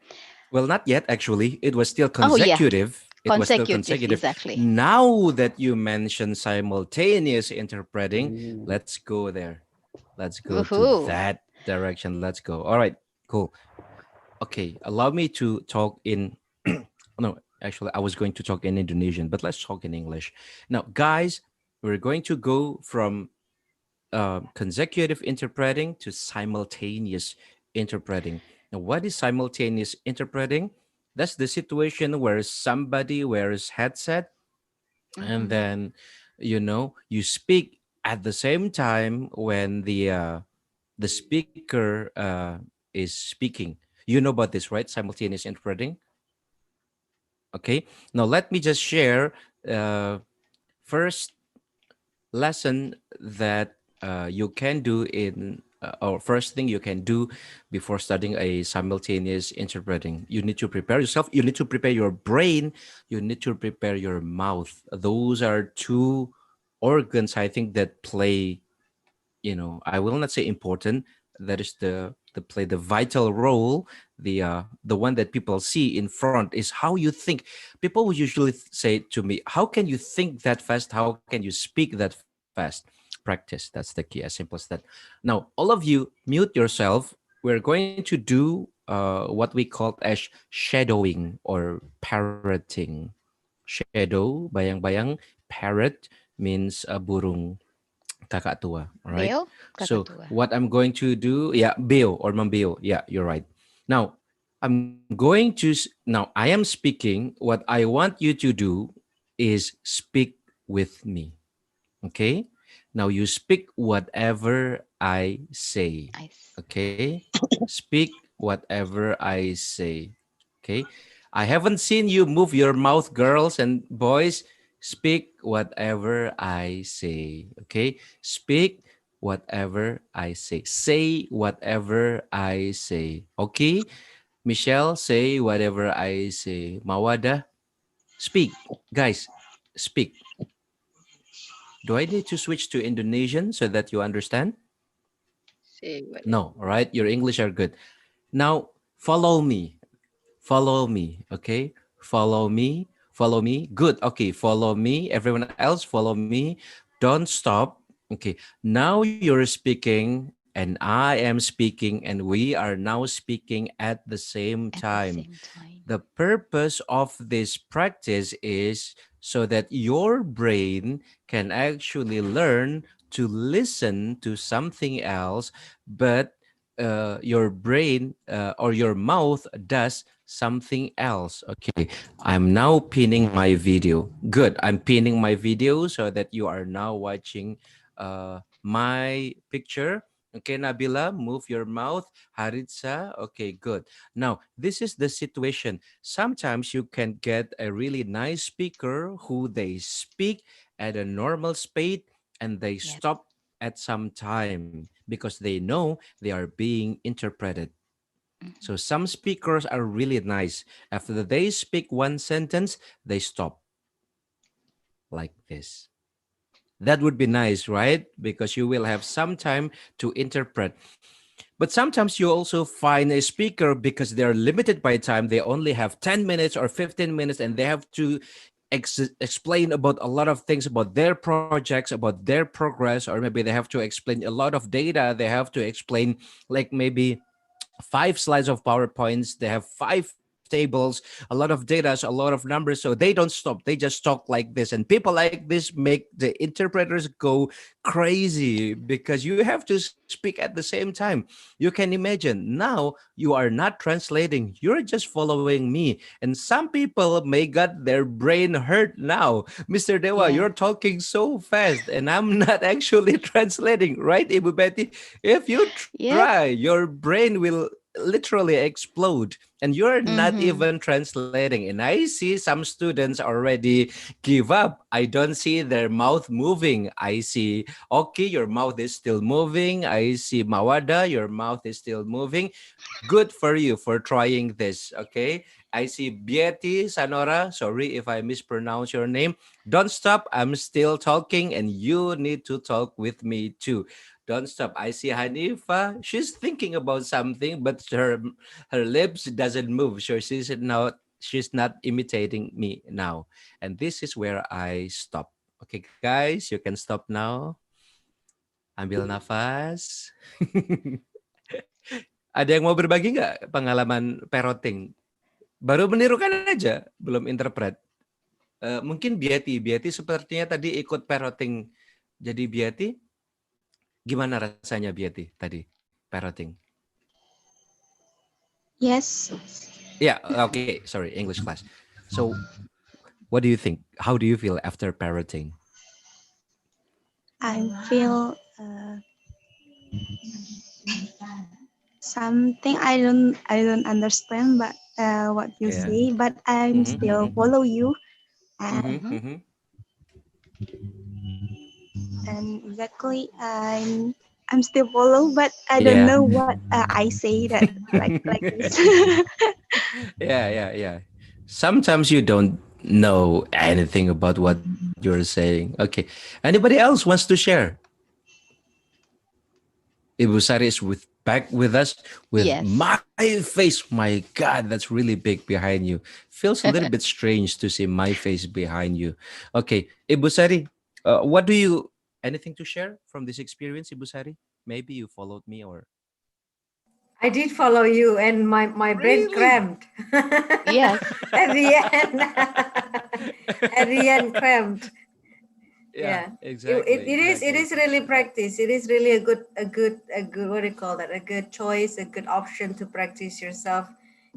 Well, not yet, actually. It was still Oh, yeah. consecutive. It was still Consecutive, consecutive. exactly. Now that you mentioned simultaneous interpreting, let's go there. Let's go to Woohoo. that direction. Let's go. All right, cool. Okay, allow me to talk in. No, actually, I was going to talk in Indonesian, but let's talk in English. Now, guys, we're going to go from consecutive interpreting to simultaneous interpreting. Now, what is simultaneous interpreting? That's the situation where somebody wears headset and then you speak at the same time when the speaker is speaking. You know about this, right? Simultaneous interpreting. Okay. Now let me just share first lesson that you can do or first thing you can do before studying a simultaneous interpreting. You need to prepare yourself, you need to prepare your brain, you need to prepare your mouth. Those are two organs, I think, that play, I will not say important, that is the play the vital role. The one that people see in front is how you think. People will usually say to me, how can you think that fast, how can you speak that fast? Practice, that's the key, as simple as that. Now, all of you, mute yourself. We're going to do what we call as shadowing or parroting. Shadow, bayang-bayang. Parrot means burung kakak tua. All right. Beo, So Kakatua. what I'm going to do, yeah, beo or mambeo. Yeah, you're right. Now, now I am speaking. What I want you to do is speak with me. Okay. Now you speak whatever I say. Nice. Okay. Speak whatever I say. Okay. I haven't seen you move your mouth, girls and boys. Speak whatever I say. Okay. Speak whatever I say. Say whatever I say. Okay. Michelle, say whatever I say. Mawada, speak. Guys, speak. Do I need to switch to Indonesian so that you understand? Say what? No, all right? Your English are good. Now, follow me. Follow me, okay? Follow me. Follow me. Good. Okay, follow me. Everyone else, follow me. Don't stop. Okay. Now you're speaking and I am speaking and we are now speaking at the same At the time. same time. The purpose of this practice is so that your brain can actually learn to listen to something else, but your brain or your mouth does something else. Okay, I'm now pinning my video. Good, I'm pinning my video so that you are now watching my picture. Okay, Nabila, move your mouth. Haritza, okay, good. Now, this is the situation. Sometimes you can get a really nice speaker who they speak at a normal speed and they Yep. stop at some time because they know they are being interpreted. Mhm. So some speakers are really nice. After they speak one sentence, they stop like this. That would be nice, right? Because you will have some time to interpret. But sometimes you also find a speaker because they're limited by time. They only have 10 minutes or 15 minutes and they have to explain about a lot of things about their projects, about their progress, or maybe they have to explain a lot of data. They have to explain like maybe 5 slides of PowerPoints. They have 5 tables, a lot of data, a lot of numbers. So they don't stop. They just talk like this. And people like this make the interpreters go crazy because you have to speak at the same time. You can imagine now you are not translating, you're just following me. And some people may got their brain hurt now. Mr. Dewa, Yeah. you're talking so fast and I'm not actually translating, right, Ibu Betty? If you Yep. try, your brain will literally explode and you're not Mm-hmm. even translating. And I see some students already give up. I don't see their mouth moving. I see, okay, your mouth is still moving. I see Mawada, your mouth is still moving. Good for you for trying this. Okay. I see Bieti Sanora. Sorry if I mispronounce your name. Don't stop. I'm still talking and you need to talk with me too. Don't stop. I see Hanifa. She's thinking about something, but her lips doesn't move. So she's not imitating me now. And this is where I stop. Okay, guys, you can stop now. Ambil nafas. Ada yang mau berbagi nggak pengalaman parroting? Baru menirukan aja, belum interpret. Mungkin Biati sepertinya tadi ikut parroting. Jadi Biati, gimana rasanya Biati tadi parroting? Yes, Yeah, okay, sorry, English class. So, what do you think? How do you feel after parroting? I feel something I don't understand, but what you Yeah. say, but I'm Mm-hmm, still mm-hmm, follow you, mm-hmm, and Mm-hmm. mm-hmm. exactly I'm still follow, but I don't Yeah. know what I say that like this. Yeah. Sometimes you don't know anything about what you're saying. Okay. Anybody else wants to share? Ibu Sari is back with us with Yes. my face. My God, that's really big behind you. Feels a little bit strange to see my face behind you. Okay, Ibu Sari, what do you anything to share from this experience, Ibu Sari? Maybe you followed me or I did follow you, and my brain really? cramped Yes. at the end. At the end, cramped. Yeah, Yeah, it is exactly. really practice. It is really a good what do you call that? A good choice, a good option to practice yourself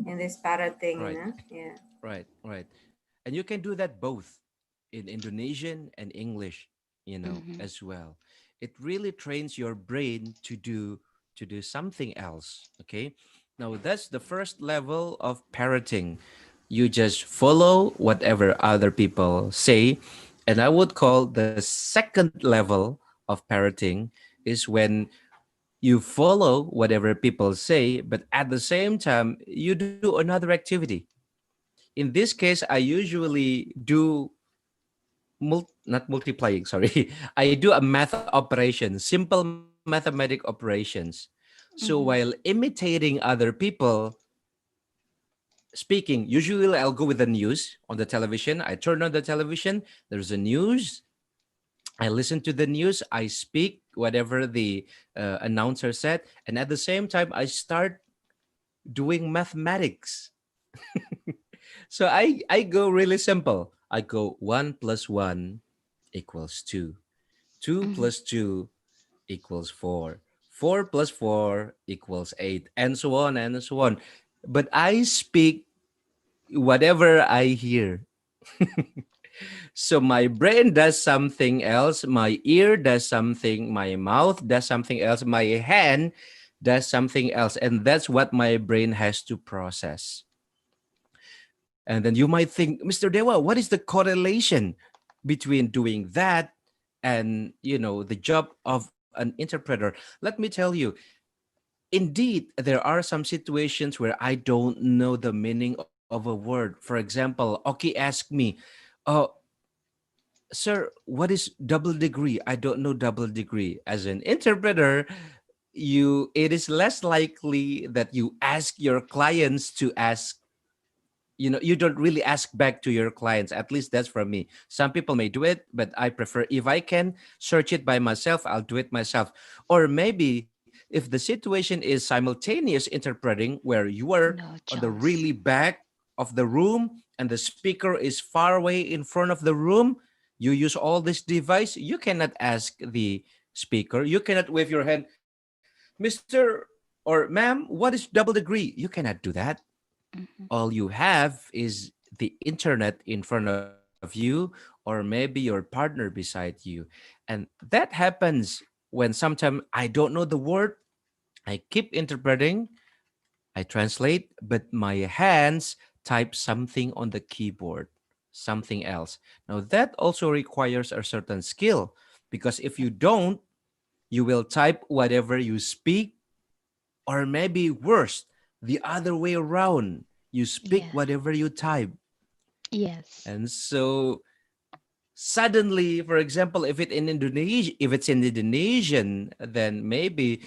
in this parrot thing. Right, Yeah. right. And you can do that both in Indonesian and English, Mm-hmm. as well. It really trains your brain to do something else. Okay. Now that's the first level of parroting. You just follow whatever other people say. And I would call the second level of parroting is when you follow whatever people say, but at the same time, you do another activity. In this case, I usually do not multiplying, sorry. I do a math operation, simple mathematic operations. So while Mm-hmm. imitating other people speaking, usually I'll go with the news on the television. I turn on the television, there's a news. I listen to the news, I speak whatever the announcer said, and at the same time, I start doing mathematics. So I go really simple. I go 1 plus 1 equals 2. 2 Mhm. plus 2 equals 4. 4 plus 4 equals 8, and so on and so on. But I speak whatever I hear. So my brain does something else, my ear does something, my mouth does something else, my hand does something else. And that's what my brain has to process. And then you might think, Mr. Dewa, what is the correlation between doing that and, the job of an interpreter? Let me tell you, indeed, there are some situations where I don't know the meaning of a word. For example, Oki asked me, uh, sir, what is double degree? I don't know double degree. As an interpreter, it is less likely that you ask your clients to ask, you don't really ask back to your clients. At least that's for me. Some people may do it, but I prefer, if I can search it by myself, I'll do it myself. Or maybe if the situation is simultaneous interpreting, where you are No on the really chance. back of the room and the speaker is far away in front of the room, you use all this device, you cannot ask the speaker, you cannot wave your hand, Mr. or ma'am, what is double degree? You cannot do that. Mhm. All you have is the internet in front of you, or maybe your partner beside you. And that happens when sometimes I don't know the word, I keep interpreting, I translate, but my hands type something on the keyboard, something else. Now, that also requires a certain skill, because if you don't, you will type whatever you speak, or maybe worse, the other way around. You speak Yeah. whatever you type. Yes. And so suddenly, for example, if it's in Indonesian, then maybe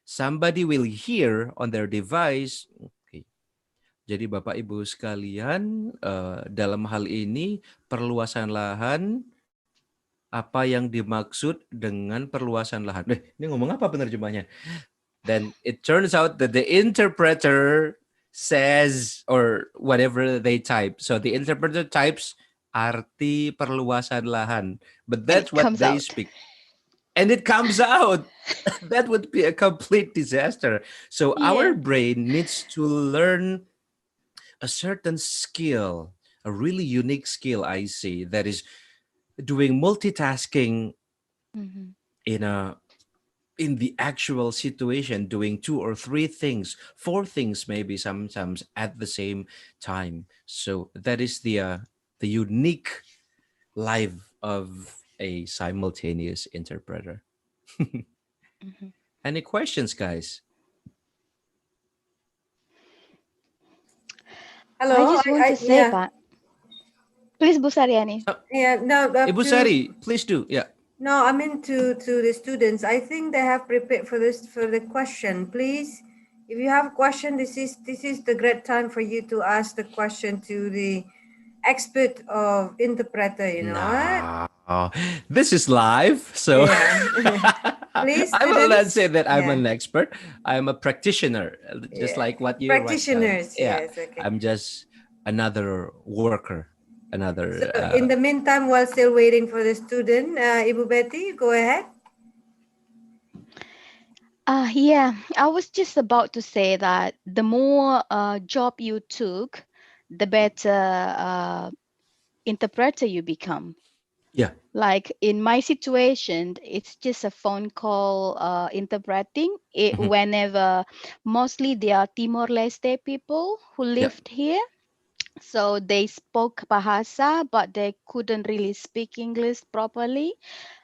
somebody will hear on their device. Okay. Jadi Bapak Ibu sekalian, dalam hal ini perluasan lahan, apa yang dimaksud dengan perluasan lahan? Ini ngomong apa penerjemahnya? Then it turns out that the interpreter says, or whatever they type. So the interpreter types arti perluasan lahan, but And that's it what comes they out. speak. And it comes out. That would be a complete disaster. So our Yeah. brain needs to learn a certain skill, a really unique skill, I see, that is doing multitasking Mhm. in the actual situation, doing two or three things, four things maybe sometimes at the same time. So that is the unique life of a simultaneous interpreter. Mhm. Any questions, guys? I Hello, just want to say, yeah, Pak. Please, Bu Saryani. yeah. No, Ibu to Sari, please do. Yeah. no, I mean to the students. I think they have prepared for this for the question. Please, if you have a question, this is the great time for you to ask the question to the expert of interpreter. You know what? No, this is live. So Yeah. Please, I will not students. say that I'm Yeah. an expert. I'm a practitioner, just Yeah. like what you said. Practitioners. Yeah, Yes. Okay. I'm just another worker, So another. in the meantime, while still waiting for the student, Ibu Betty, go ahead. Yeah, I was just about to say that the more job you took, the better interpreter you become. Yeah. Like in my situation, it's just a phone call interpreting it Mhm. whenever mostly they are Timor-Leste people who Yeah. lived here. So they spoke Bahasa, but they couldn't really speak English properly.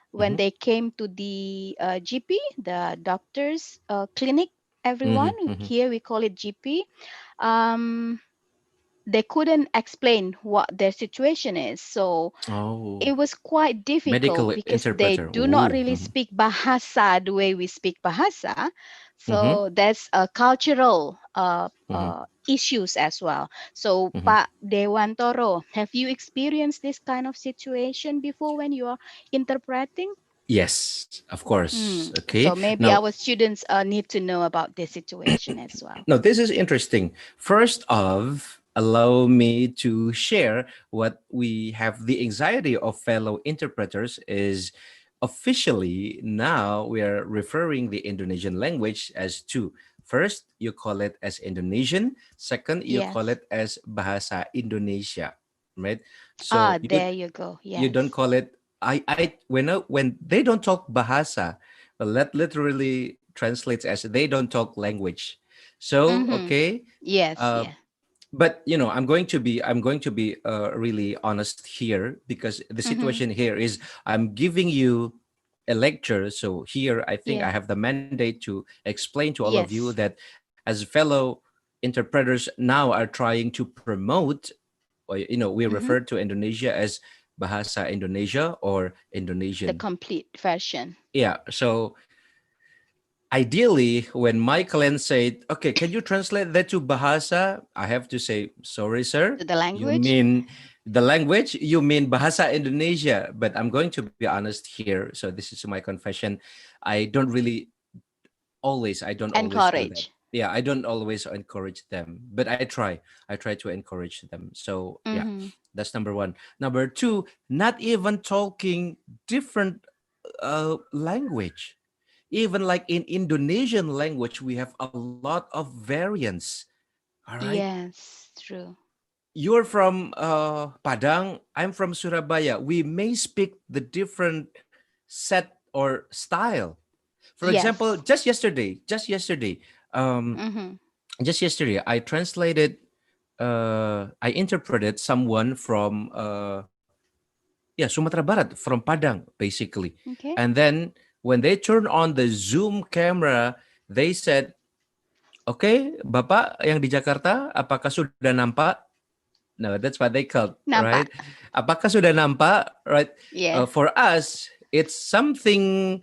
When Mhm. they came to the GP, the doctor's clinic, everyone Mhm. Mhm. here we call it GP, um, they couldn't explain what their situation is. So Oh, it was quite medical difficult because they interpreter. do not Ooh. really Mhm. speak Bahasa the way we speak Bahasa. Mhm. So that's a cultural Mhm. issues as well. So Mhm. Pak Dewantoro, have you experienced this kind of situation before when you are interpreting? Yes, of course. Okay. So maybe Now, our students need to know about this situation as well. no, this is interesting. First of, allow me to share what we have the anxiety of fellow interpreters is officially now we are referring the Indonesian language as two. First, you call it as Indonesian. Second, you call Yes. it as Bahasa Indonesia, right? Ah, So there you go. you don't Yes. call it when they don't talk Bahasa, well, that literally translates as they don't talk language. So Mm-hmm. okay, Yes, uh, yeah. but I'm going to be really honest here because the Mm-hmm. situation here is I'm giving you a lecture. So here I think I Yeah. have the mandate to explain to all of you Yes. that as fellow interpreters now are trying to promote, or we Mm-hmm. refer to Indonesia as Bahasa Indonesia or The Indonesian. complete version Yeah, so ideally, when my client said, "Okay, can you translate that to Bahasa?" I have to say, "Sorry, sir. to the You language. mean the language? You mean Bahasa Indonesia?" But I'm going to be honest here. So this is my confession. I don't always do that. Encourage. Yeah, I don't always encourage them, but I try. I try to encourage them. So yeah, Mm-hmm. that's number one. Number two, not even talking different language. Even like in Indonesian language, we have a lot of variants. All right. Yes, true. You're from Padang, I'm from Surabaya. We may speak the different set or style. For example, Yes. um, Mm-hmm. just yesterday, I interpreted someone from yeah, Sumatera Barat, from Padang, basically. Okay. And then when they turned on the Zoom camera, they said, "Oke, Bapak yang di Jakarta, apakah sudah nampak?" No, that's what they called, right? Nampak. Apakah sudah nampak, right? Yes. For us, it's something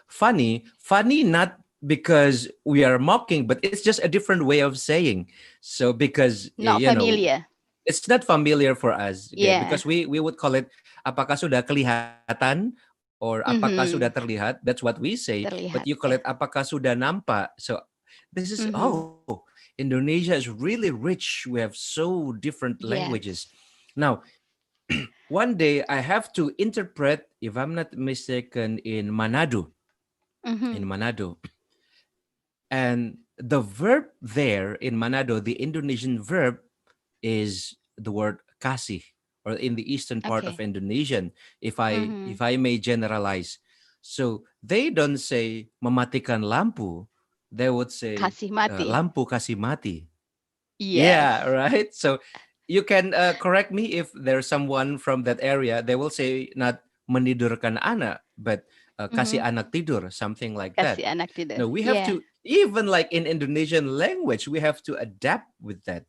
funny. Funny not because we are mocking, but it's just a different way of saying. So because Not familiar. it's not familiar for us, okay? Yeah. Because we would call it apakah sudah kelihatan or apakah sudah Mm-hmm. terlihat. That's what we say, but you Terlihat, call it yeah. apakah sudah nampak. So this is, Mm-hmm. oh, Indonesia is really rich. We have so different languages. Yes. Now, one day I have to interpret, if I'm not mistaken, in Manado. Mm-hmm. In Manado. And the verb there in Manado, the Indonesian verb is the word kasih, or in the eastern part of Okay. Indonesian, if I Mm-hmm. if I may generalize. So they don't say mematikan lampu, they would say Kasih mati. lampu kasih mati. Yeah, Yes. right. So you can correct me if there's someone from that area. They will say not menidurkan anak, but kasih Mm-hmm. anak tidur, something like Kasih that. anak tidur. No, we have Yeah. to, even like in Indonesian language, we have to adapt with that.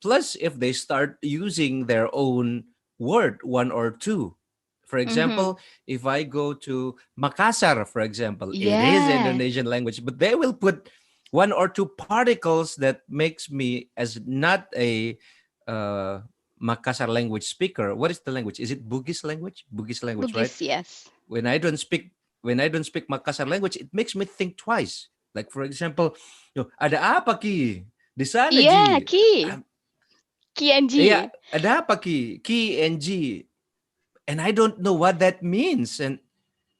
Plus, if they start using their own word, one or two. For Mm-hmm. example, if I go to Makassar, for example, it is Yeah. Indonesian language, but they will put one or two particles that makes me as not a uh, Makassar language speaker. What is the language? Is it Bugis language? Bugis language, right? Bugis, yes. When I don't speak when I don't speak Makassar language, it makes me think twice. Like for example, ada apa ki di sana Yeah, Ji? Ki. Ki and Yeah, G. ada apa ki and G, and I don't know what that means. And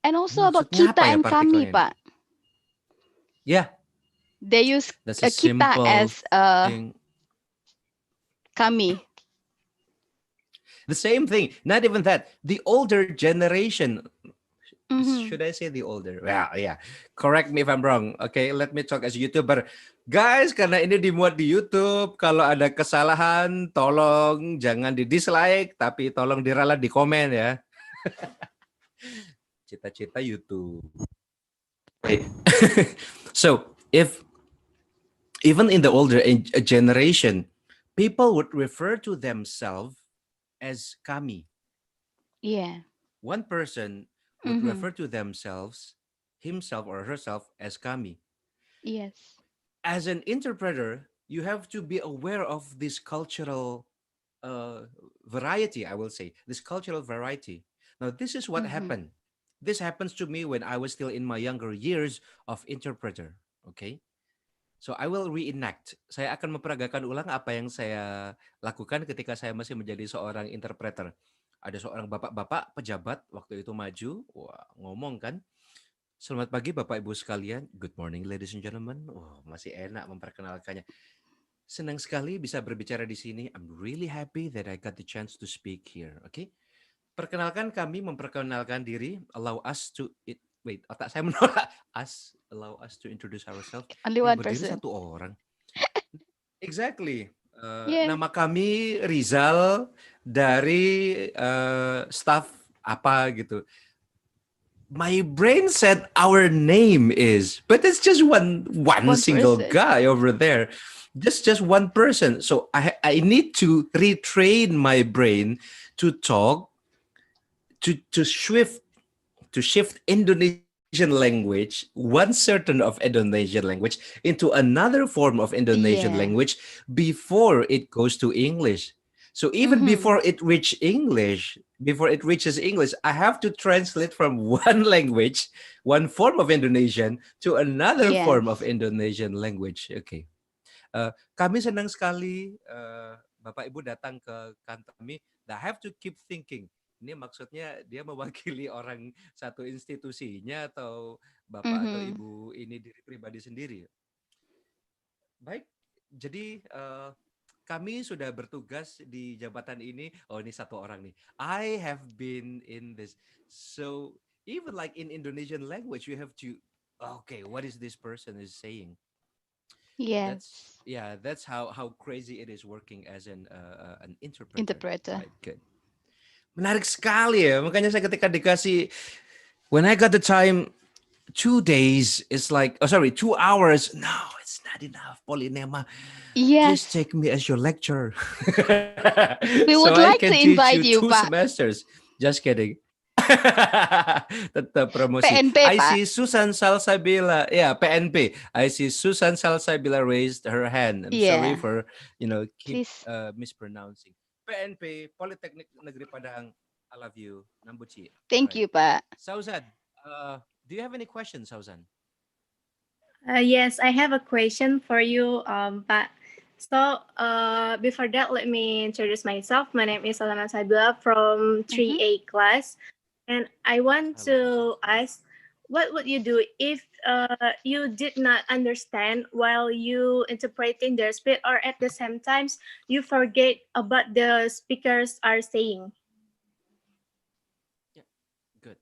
And ini also about maksudnya kita apa ya and kami, partikelnya ini? Pak. Yeah, They use that's a kita simple as thing. kami. The same thing. Not even that. The older generation. Mm-hmm. Should I say the older? Well, yeah. Correct me if I'm wrong. Okay, let me talk as a YouTuber. Guys, karena ini dimuat di YouTube, kalau ada kesalahan, tolong jangan di dislike, tapi tolong diralat di komen ya. Cita-cita YouTube. Okay. So, if even in the older generation, people would refer to themselves as kami. Yeah. One person would Mm-hmm. refer to themselves, himself or herself, as kami. Yes. As an interpreter, you have to be aware of this cultural uh, variety, I will say, this cultural variety. Now, this is what Mm-hmm. happened. This happens to me when I was still in my younger years of interpreter. Okay. So I will reenact. Saya akan memperagakan ulang apa yang saya lakukan ketika saya masih menjadi seorang interpreter. Ada seorang bapak-bapak pejabat waktu itu maju, wah, ngomong kan, "Selamat pagi Bapak Ibu sekalian. Good morning ladies and gentlemen." Wah, masih enak memperkenalkannya. Senang sekali bisa berbicara di sini. I'm really happy that I got the chance to speak here. Oke. Perkenalkan kami memperkenalkan diri. Allow us to wait, otak saya menolak. Allow us to introduce ourselves. Only Yang one berdiri person. satu orang. Exactly. Yeah. Nama kami Rizal dari staff apa gitu. My brain said our name is, but it's just one single person. guy over there. Just one person. So I need to retrain my brain to talk to shift Indonesian language, one certain of Indonesian language, into another form of Indonesian Yeah. language before it goes to English. So even Mm-hmm. before it reaches English, I have to translate from one language, one form of Indonesian to another form of Yes. Indonesian language. Okay. Kami senang sekali Bapak Ibu datang ke kantor kami. I have to keep thinking. Ini maksudnya dia mewakili orang satu institusinya atau Bapak atau Mm-hmm. Ibu ini diri pribadi sendiri. Baik, jadi kami sudah bertugas di jabatan ini. Oh, ini satu orang nih. I have been in this. So even like in Indonesian language, you have to. Okay, what is this person is saying? Yes. That's how crazy it is working as an interpreter. Interpreter. Right, good. Menarik sekali ya. Makanya saya ketika dikasih when I got the time 2 days, it's like 2 hours. No, it's not enough. Polinema. Please Yes. take me as your lecturer. We So would I like can to teach you invite you, 2 Pak. semesters. Just kidding. Tetap promosi. PNP, I Pak. see Susan Salsabila. Yeah, PNP. I see Susan Salsabila raised her hand. I'm sorry Yeah. for, keep Please. mispronouncing. PNP, Politeknik Negeri Padang. I love you. Nambuci. All Thank right. you, Pak. Sauzan, do you have any questions, Sauzan? Yes, I have a question for you, Pak. So, before that, let me introduce myself. My name is Salama Sabila from 3A class. And I want to ask, what would you do if you did not understand while you interpreting their speech, or at the same times you forget about the speakers are saying? Yeah, good.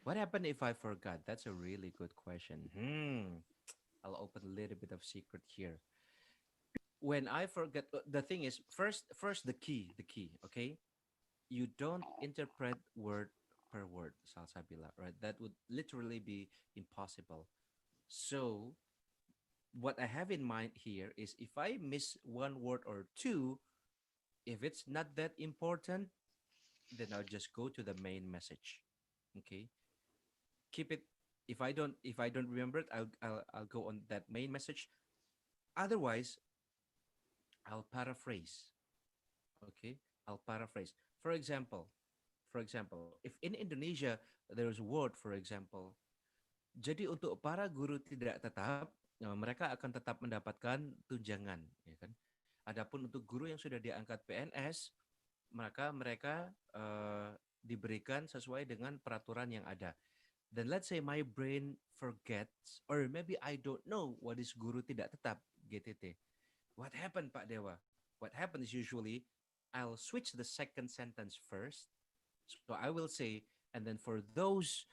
What happened if I forgot? That's a really good question. I'll open a little bit of secret here. When I forget, the thing is, first the key. Okay, you don't interpret word per word, Salsabila, right? That would literally be impossible. So what I have in mind here is if I miss one word or two, if it's not that important, then I'll just go to the main message. Okay, keep it. If I don't remember it, I'll go on that main message. Otherwise, I'll paraphrase. Okay, I'll paraphrase. For example, if in Indonesia there's a word, for example, jadi untuk para guru tidak tetap, mereka akan tetap mendapatkan tunjangan, ya kan? Adapun untuk guru yang sudah diangkat PNS, maka mereka diberikan sesuai dengan peraturan yang ada. Then let's say my brain forgets, or maybe I don't know what is guru tidak tetap, GTT. What happened, Pak Dewa? What happens usually, I'll switch the second sentence first. So I will say, and then for those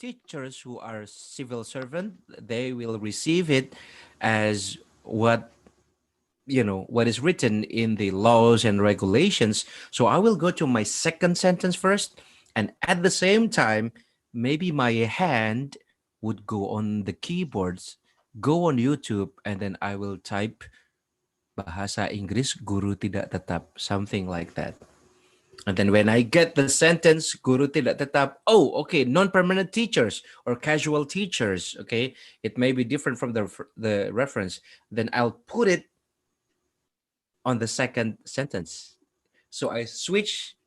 teachers who are civil servant, they will receive it as what is written in the laws and regulations. So I will go to my second sentence first, and at the same time, maybe my hand would go on the keyboards, go on YouTube, and then I will type bahasa Inggris guru tidak tetap, something like that. And then when I get the sentence guru tidak tetap, oh, okay, non-permanent teachers or casual teachers, okay, it may be different from the reference. Then I'll put it on the second sentence. So I switch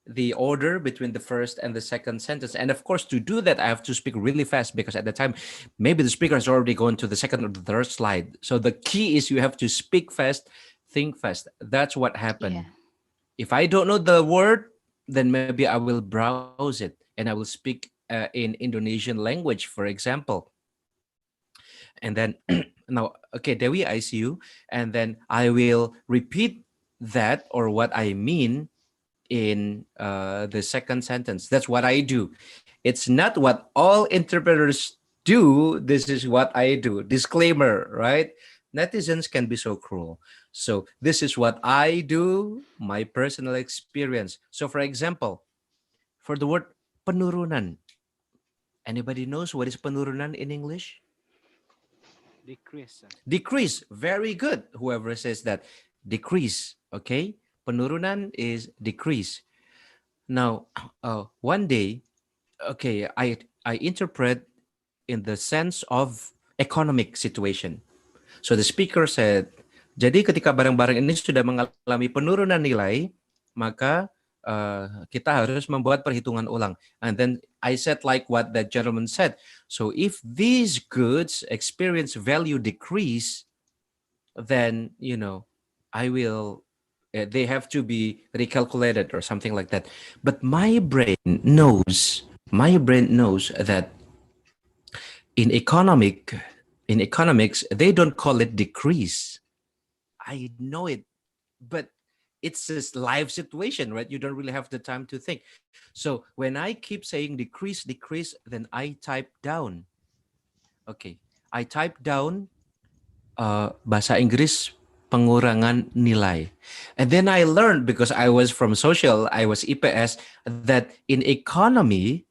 the order between the first and the second sentence. And of course, to do that, I have to speak really fast because at the time, maybe the speaker has already gone to the second or the third slide. So the key is you have to speak fast, think fast. That's what happened. Yeah. If I don't know the word, then maybe I will browse it and I will speak in Indonesian language, for example. And then now, okay, Dewi, I see you. And then I will repeat that or what I mean in the second sentence. That's what I do. It's not what all interpreters do. This is what I do. Disclaimer, right? Netizens can be so cruel. So this is what I do, my personal experience. So for example, for the word penurunan, anybody knows what is penurunan in English? Decrease. Decrease. Very good. Whoever says that. Decrease. Okay. Penurunan is decrease. Now, one day, okay, I interpret in the sense of economic situation. So the speaker said, jadi ketika barang-barang ini sudah mengalami penurunan nilai, maka kita harus membuat perhitungan ulang. And then I said like what that gentleman said. So if these goods experience value decrease, then I will. They have to be recalculated or something like that. But my brain knows. My brain knows that in economics they don't call it decrease. I know it, but it's a live situation, right? You don't really have the time to think. So when I keep saying decrease, then I type down. Okay, I type down bahasa Inggris pengurangan nilai. And then I learned, because I was from social, I was IPS, that in economy,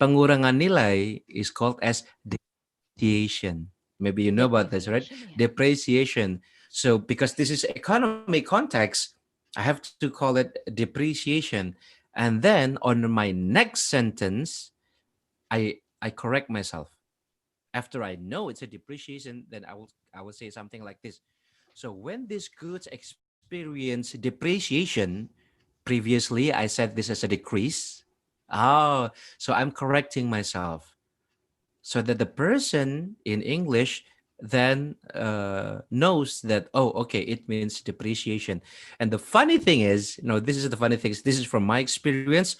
pengurangan nilai is called as depreciation. Maybe you know about this, right? Yeah. Depreciation. So because this is economic context, I have to call it depreciation. And then on my next sentence, I correct myself. After I know it's a depreciation, then I will say something like this. So when these goods experience depreciation, previously I said this as a decrease. Oh, so I'm correcting myself so that the person in English then knows that, oh, okay, it means depreciation. And the funny thing is, this is the funny thing. This is from my experience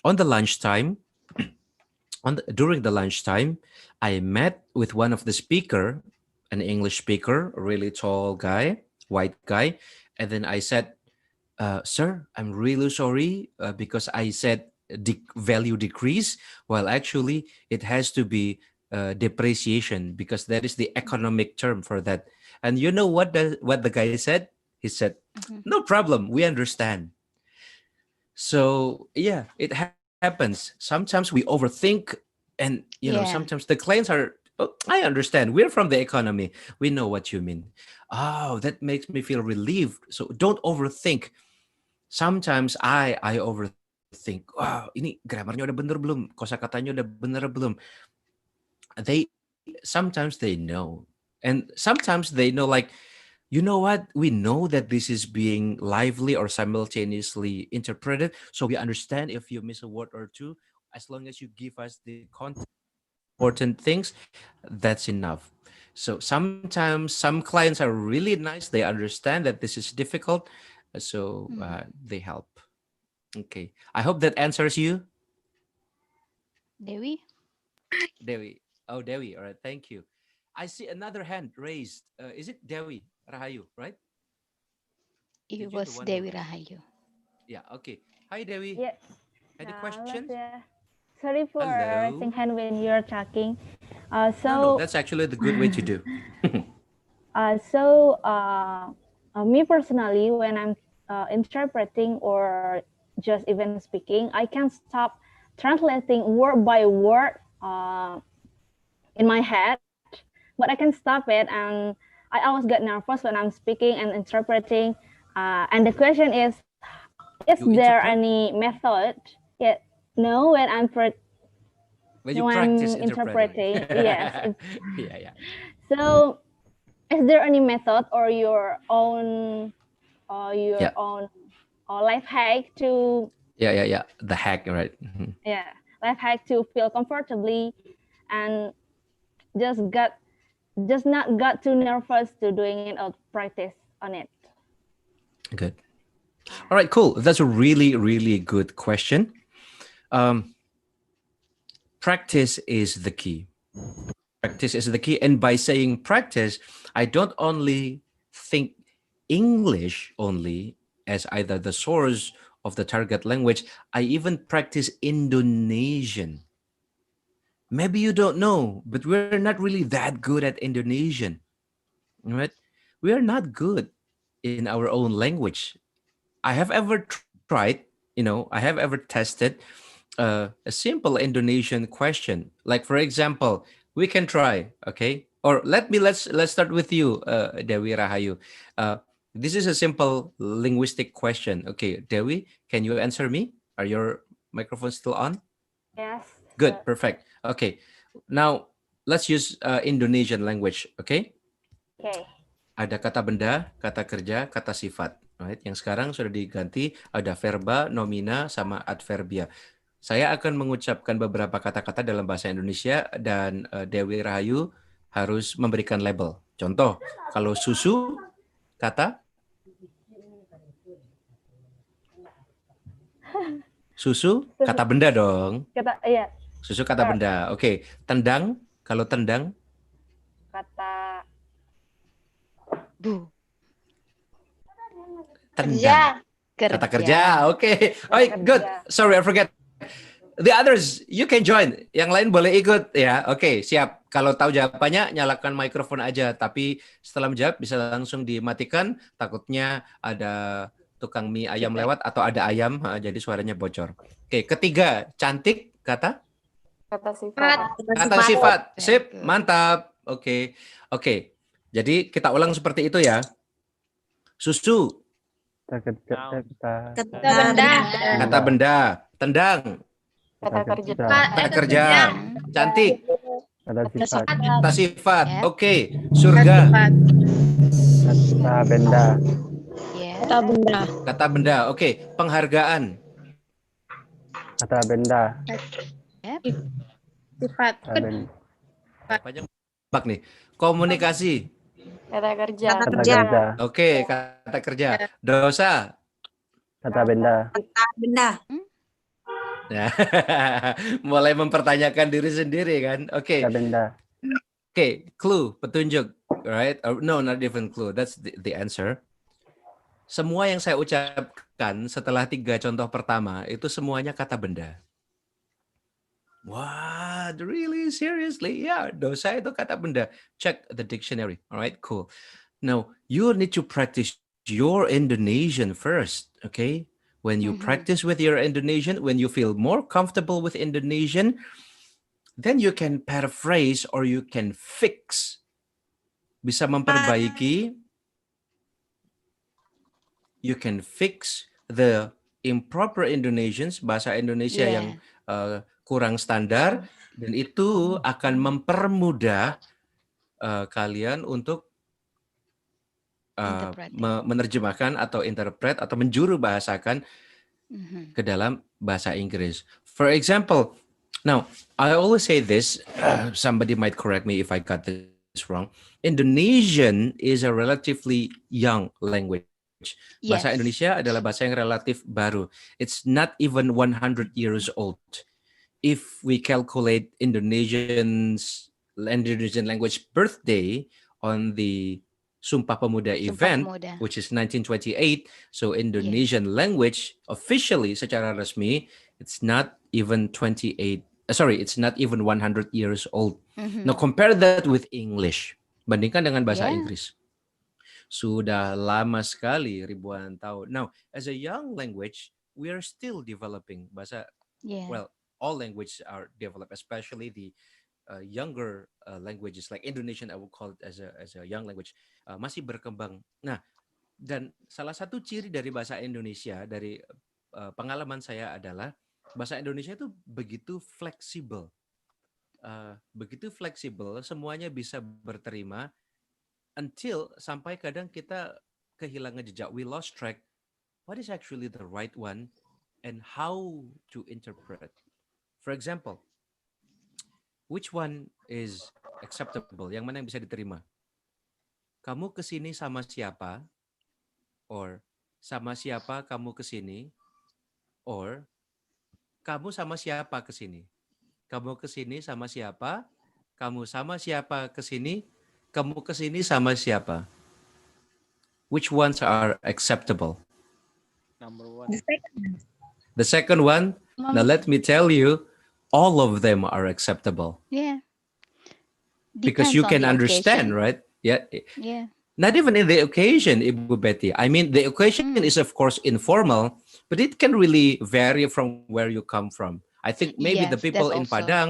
on the lunchtime. During the lunchtime, I met with one of the speaker, an English speaker, a really tall guy, white guy, and then I said, "Sir, I'm really sorry because I said value decrease, while actually it has to be depreciation because that is the economic term for that." And you know what the guy said? He said, "No problem, we understand." So yeah, it happens. Sometimes we overthink, and Yeah. sometimes the clients are, "Oh, I understand. We're from the economy. We know what you mean." Oh, that makes me feel relieved. So don't overthink. Sometimes I overthink. Wow, ini grammarnya udah bener belum? Kosakatanya udah bener belum? Sometimes they know, and sometimes they know, like, you know what? We know that this is being lively or simultaneously interpreted, so we understand if you miss a word or two. As long as you give us the content, important things, that's enough. So sometimes some clients are really nice. They understand that this is difficult, so they help. Okay. I hope that answers you, Dewi? Dewi. Oh, Dewi. All right. Thank you. I see another hand raised. Is it Dewi Rahayu, right? It Did you the was one who Dewi raised? Rahayu. Yeah. Okay. Hi, Dewi. Yeah. Any Halo, questions? ya. Sorry for Hello. raising hand when you're talking. No, that's actually the good way to do. So me personally, when I'm interpreting or just even speaking, I can stop translating word by word in my head, but I can stop it, and I always get nervous when I'm speaking and interpreting. And the question is You there interpret any method? Yeah, no, when you when I'm practice interpreting. interpreting, yes. Yeah, yeah. So, is there any method or your own Yeah. life hack to Yeah. The hack, right? Yeah, life hack to feel comfortably and just not got too nervous to doing it or practice on it. Good. All right, cool. That's a really, really good question. Practice is the key. Practice is the key. And by saying practice, I don't only think English only as either the source of the target language. I even practice Indonesian. Maybe you don't know, but we're not really that good at Indonesian, right? We are not good in our own language. I have ever tried, I have ever tested a simple Indonesian question. Like for example, we can try, okay? Or let's start with you, Dewi Rahayu. Uh, this is a simple linguistic question. Okay, Dewi, can you answer me? Are your microphones still on? Yes. Good, perfect. Okay, now let's use Indonesian language. Okay, Okay. ada kata benda, kata kerja, kata sifat. Right? Yang sekarang sudah diganti ada verba, nomina, sama adverbia. Saya akan mengucapkan beberapa kata-kata dalam bahasa Indonesia dan Dewi Rahayu harus memberikan label. Contoh, kalau susu, kata susu, kata benda dong. Iya. Susu kata benda. Oke, tendang, kalau tendang Kata Bu. tendang. Kata kerja. Oke. Oh, good. Sorry, I forget. The others, you can join. Yang lain boleh ikut ya. Oke, siap. Kalau tahu jawabannya, nyalakan mikrofon aja. Tapi setelah menjawab bisa langsung dimatikan. Takutnya ada tukang mie ayam lewat atau ada ayam, jadi suaranya bocor. Oke, ketiga, cantik, kata? Kata sifat. Kata sifat. Sip, mantap. Oke. Jadi kita ulang seperti itu ya. Susu. Kata benda. Tendang. Kata kerja. Cantik. Kata sifat. Oke. Surga. Kata benda. Kata benda. Oke. Penghargaan. Kata benda. Sifat. Bak nih. Komunikasi. Kata kerja. Kata kerja. Oke, kata kerja. Dosa. Kata benda. Kata benda. Ya. Mulai mempertanyakan diri sendiri kan. Oke. Kata benda. Oke, clue, petunjuk, right? No, not even clue. That's the answer. Semua yang saya ucapkan setelah 3 contoh pertama itu semuanya kata benda. What? Really? Seriously? Yeah, dosa itu kata benda. Check the dictionary. All right, cool. Now, you need to practice your Indonesian first, okay? When you practice with your Indonesian, when you feel more comfortable with Indonesian, then you can paraphrase or you can fix. Bisa memperbaiki. You can fix the improper Indonesians, bahasa Indonesia yang kurang standar, dan itu akan mempermudah kalian untuk menerjemahkan atau interpret atau menjuru bahasakan ke dalam bahasa Inggris. For example, now I always say this, somebody might correct me if I got this wrong. Indonesian is a relatively young language. Bahasa Indonesia adalah bahasa yang relatif baru. It's not even 100 years old. If we calculate Indonesian language birthday on the Sumpah Pemuda event, which is 1928, so Indonesian language officially secara resmi, it's not even 100 years old. Now compare that with English. Bandingkan dengan bahasa Inggris. Sudah lama sekali, ribuan tahun. Now, as a young language, we are still developing bahasa. Well, all languages are developed, especially the younger languages like Indonesian. I would call it as a young language, masih berkembang. Nah, dan salah satu ciri dari bahasa Indonesia dari pengalaman saya adalah bahasa Indonesia itu begitu fleksibel, semuanya bisa berterima. Until sampai kadang kita kehilangan jejak, we lost track. What is actually the right one? and how to interpret. For example, which one is acceptable? Yang mana yang bisa diterima? Kamu kesini sama siapa? Or sama siapa kamu kesini? Or kamu sama siapa kesini? Kamu kesini sama siapa? Kamu sama siapa kesini? Kamu kesini sama siapa? Which ones are acceptable? Number The one. second. The second one, now let me tell you, all of them are acceptable. Yeah. Because Depends you on can the understand, occasion. right? Yeah. Yeah. Not even in the occasion, Ibu Betty. I mean, the occasion is of course informal, but it can really vary from where you come from. I think maybe the Yes, people that's in also. Padang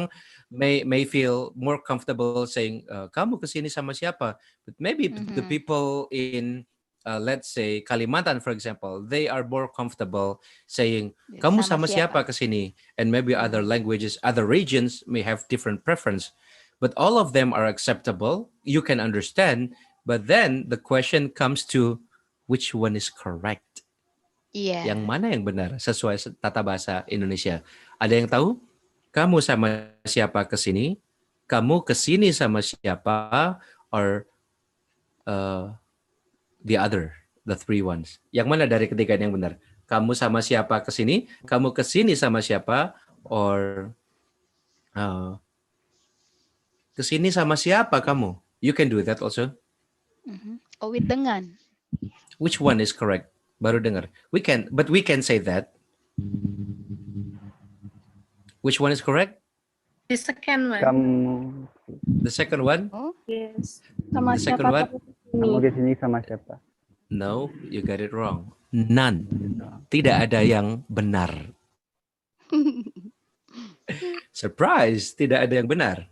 may feel more comfortable saying, "Kamu kesini sama siapa?" But maybe the people in, let's say Kalimantan, for example, they are more comfortable saying, "Kamu Sama sama siapa siapa? kesini?" And maybe other languages, other regions may have different preference, but all of them are acceptable. You can understand. But then the question comes to which one is correct? Yeah. Yang mana yang benar sesuai tata bahasa Indonesia? Ada yang tahu? Kamu sama siapa kesini? Kamu kesini sama siapa? Or the other, the three ones. Yang mana dari ketiga yang benar? Kamu sama siapa kesini? Kamu kesini sama siapa? Or kesini sama siapa kamu? You can do that also. Oh, with dengan. Which one is correct? Baru dengar. We can say that. Which one is correct? The second one. Kamu The second one? Oh, Yes. Sama The second siapa one? kamu kesini sama siapa? No, you got it wrong. None. Tidak ada yang benar. Surprise, tidak ada yang benar.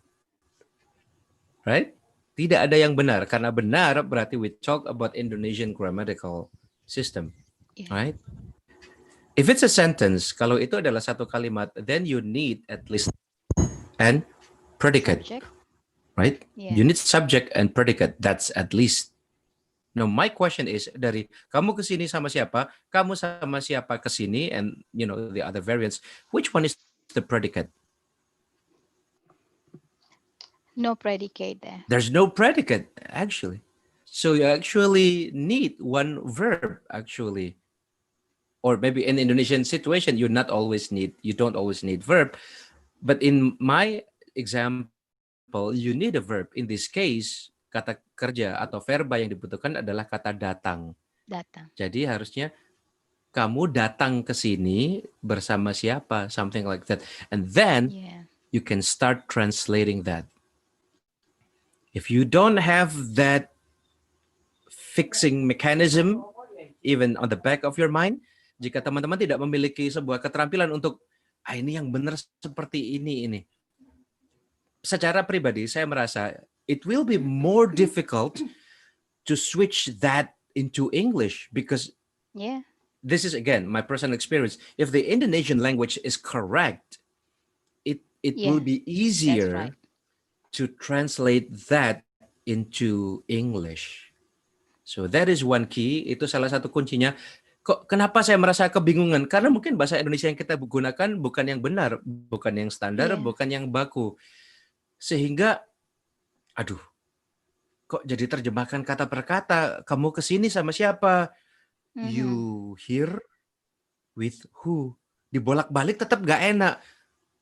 Right? Tidak ada yang benar. Karena benar berarti we talk about Indonesian grammatical system. Right? If it's a sentence, kalau itu adalah satu kalimat, then you need at least and predicate. Subject. Right? Yeah. You need subject and predicate. That's at least. Now, my question is dari kamu kesini sama siapa? Kamu sama siapa kesini? And you know the other variants. Which one is the predicate? No predicate there. There's no predicate actually. So you actually need one verb actually. Or maybe in Indonesian situation, you don't always need verb. But in my example, you need a verb. In this case, kata kerja atau verba yang dibutuhkan adalah kata datang. Datang. Jadi harusnya kamu datang ke sini bersama siapa, something like that. And then you can start translating that. If you don't have that fixing mechanism, even on the back of your mind, jika teman-teman tidak memiliki sebuah keterampilan untuk, ini yang benar seperti ini. Secara pribadi, saya merasa it will be more difficult to switch that into English because this is, again, my personal experience. If the Indonesian language is correct, it will be easier to translate that into English. So that is one key. Itu salah satu kuncinya. Kenapa saya merasa kebingungan? Karena mungkin bahasa Indonesia yang kita gunakan bukan yang benar, bukan yang standar, bukan yang baku. Sehingga, kok jadi terjemahkan kata per kata. Kamu kesini sama siapa? You here with who? Dibolak-balik tetap gak enak.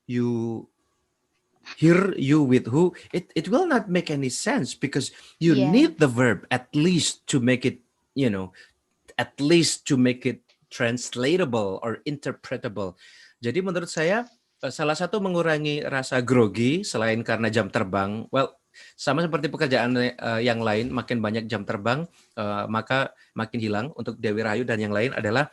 You here, you with who? It will not make any sense because you need the verb at least to make it, at least to make it translatable or interpretable. Jadi menurut saya salah satu mengurangi rasa grogi selain karena jam terbang. Well, sama seperti pekerjaan yang lain, makin banyak jam terbang maka makin hilang. Untuk Dewi Rahayu dan yang lain adalah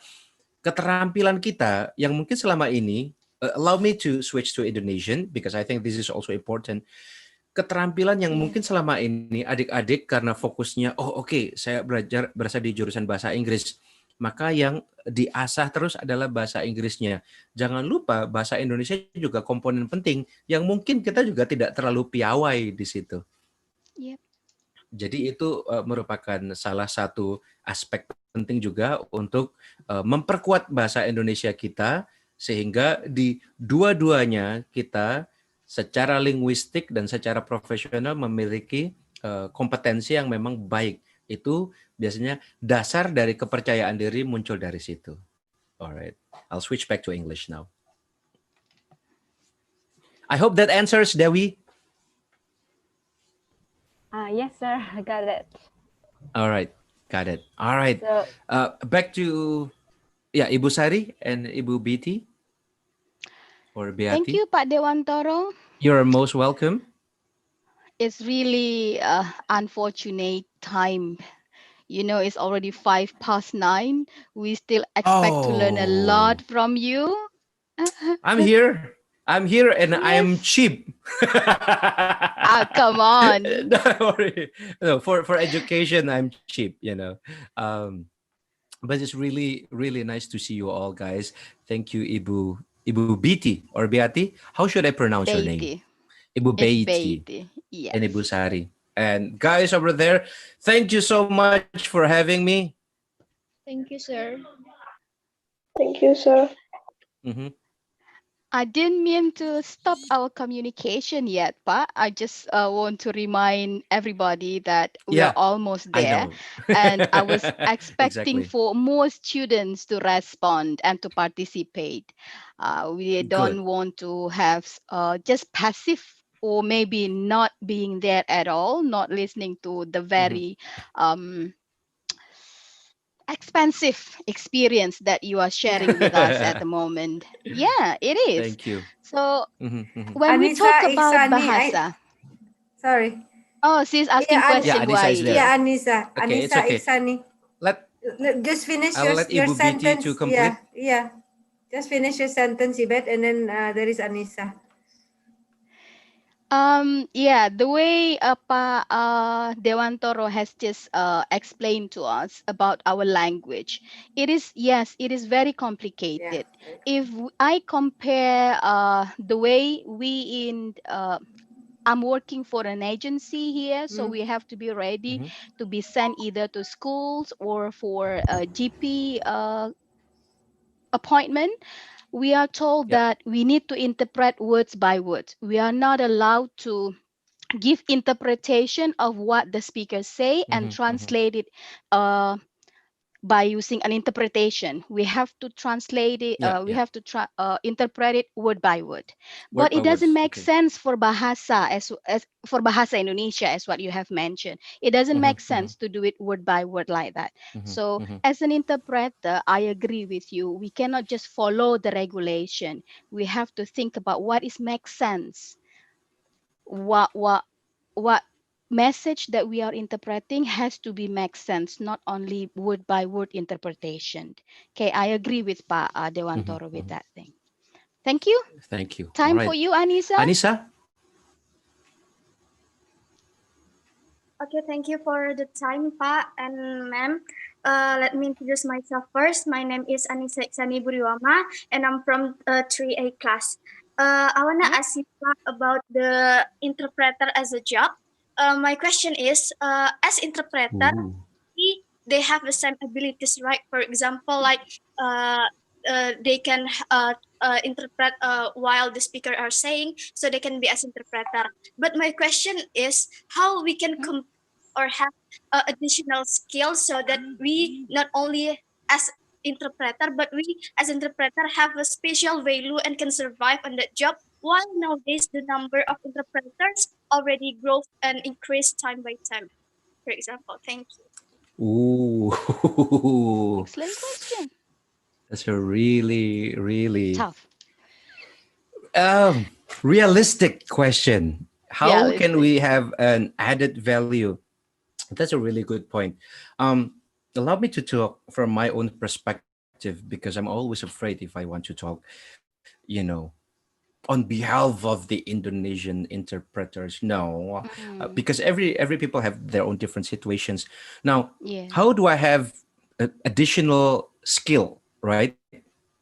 keterampilan kita yang mungkin selama ini. Allow me to switch to Indonesian because I think this is also important. Keterampilan yang mungkin selama ini adik-adik karena fokusnya, saya berasal di jurusan bahasa Inggris, maka yang diasah terus adalah bahasa Inggrisnya. Jangan lupa bahasa Indonesia juga komponen penting yang mungkin kita juga tidak terlalu piawai di situ. Jadi itu merupakan salah satu aspek penting juga untuk memperkuat bahasa Indonesia kita Sehingga di dua-duanya kita secara linguistik dan secara profesional memiliki kompetensi yang memang baik. Itu biasanya dasar dari kepercayaan diri muncul dari situ. Alright, I'll switch back to English now. I hope that answers, Dewi. Yes, sir. I got it. All right, got it. All right, So, back to Ibu Sari and Ibu Biti or Beati. Thank you, Pak Dewantoro. You're most welcome. It's really unfortunate time. You know, it's already 9:05. We still expect to learn a lot from you. I'm here and I'm Yes. cheap. Come on. Don't worry. No, for education, I'm cheap, but it's really, really nice to see you all, guys. Thank you, Ibu Biti or Beati. How should I pronounce your name? Beiti. Ibu It's Beiti Beiti. Yes. and Ibu Sari. And guys over there, thank you so much for having me. Thank you, sir. Thank you, sir. Mm-hmm. I didn't mean to stop our communication yet, Pak. I just want to remind everybody that we are Yeah, almost I there. know. And I was expecting Exactly. for more students to respond and to participate. We Good. don't want to have just passive or maybe not being there at all, not listening to the very expensive experience that you are sharing with us at the moment. Yeah, it is. Thank you. So Mm-hmm. when we talk Anissa, about Ihsani, bahasa, sorry. oh, she's asking Yeah, Yeah, question Anissa why. is there. Yeah, Anissa. Okay, it's Anissa, okay. Ihsani. Let Just finish I'll let your Ibu Biti to sentence. complete. Yeah. Just finish your sentence, Ibet, and then there is Anissa. Yeah, the way Pak Dewantoro has just explained to us about our language, it is, yes, it is very complicated. If I compare the way we I'm working for an agency here, so we have to be ready to be sent either to schools or for a GP appointment. We are told that we need to interpret words by words. We are not allowed to give interpretation of what the speakers say and translate it by using an interpretation. We have to translate it. We have to interpret it word by word. Word But by it doesn't words. make Okay. sense for bahasa as for bahasa Indonesia, as what you have mentioned. It doesn't make sense to do it word by word like that. So as an interpreter, I agree with you. We cannot just follow the regulation. We have to think about what is makes sense. What message that we are interpreting has to be make sense, not only word by word interpretation. Okay, I agree with Pa Dewantoro with that thing. Thank you. Thank you. Time All for right. you, Anissa. Anissa? Okay, thank you for the time, Pa and Ma'am. Let me introduce myself first. My name is Anissa Iksani Buriwama, and I'm from 3A class. I want to ask you Pa, about the interpreter as a job. My question is, as interpreter, they have the same abilities, right? For example, like they can interpret while the speaker are saying, so they can be as interpreter. But my question is, how we can or have additional skills so that we not only as interpreter, but we as interpreter have a special value and can survive on that job. While nowadays the number of interpreters already grow and increase time by time. For example, thank you. Ooh. Excellent question. That's a really, really Tough. realistic question. How can Realistic. we have an added value? That's a really good point. Allow me to talk from my own perspective because I'm always afraid if I want to talk, on behalf of the Indonesian interpreters. No, because every people have their own different situations. Now, Yeah. how do I have additional skill? Right,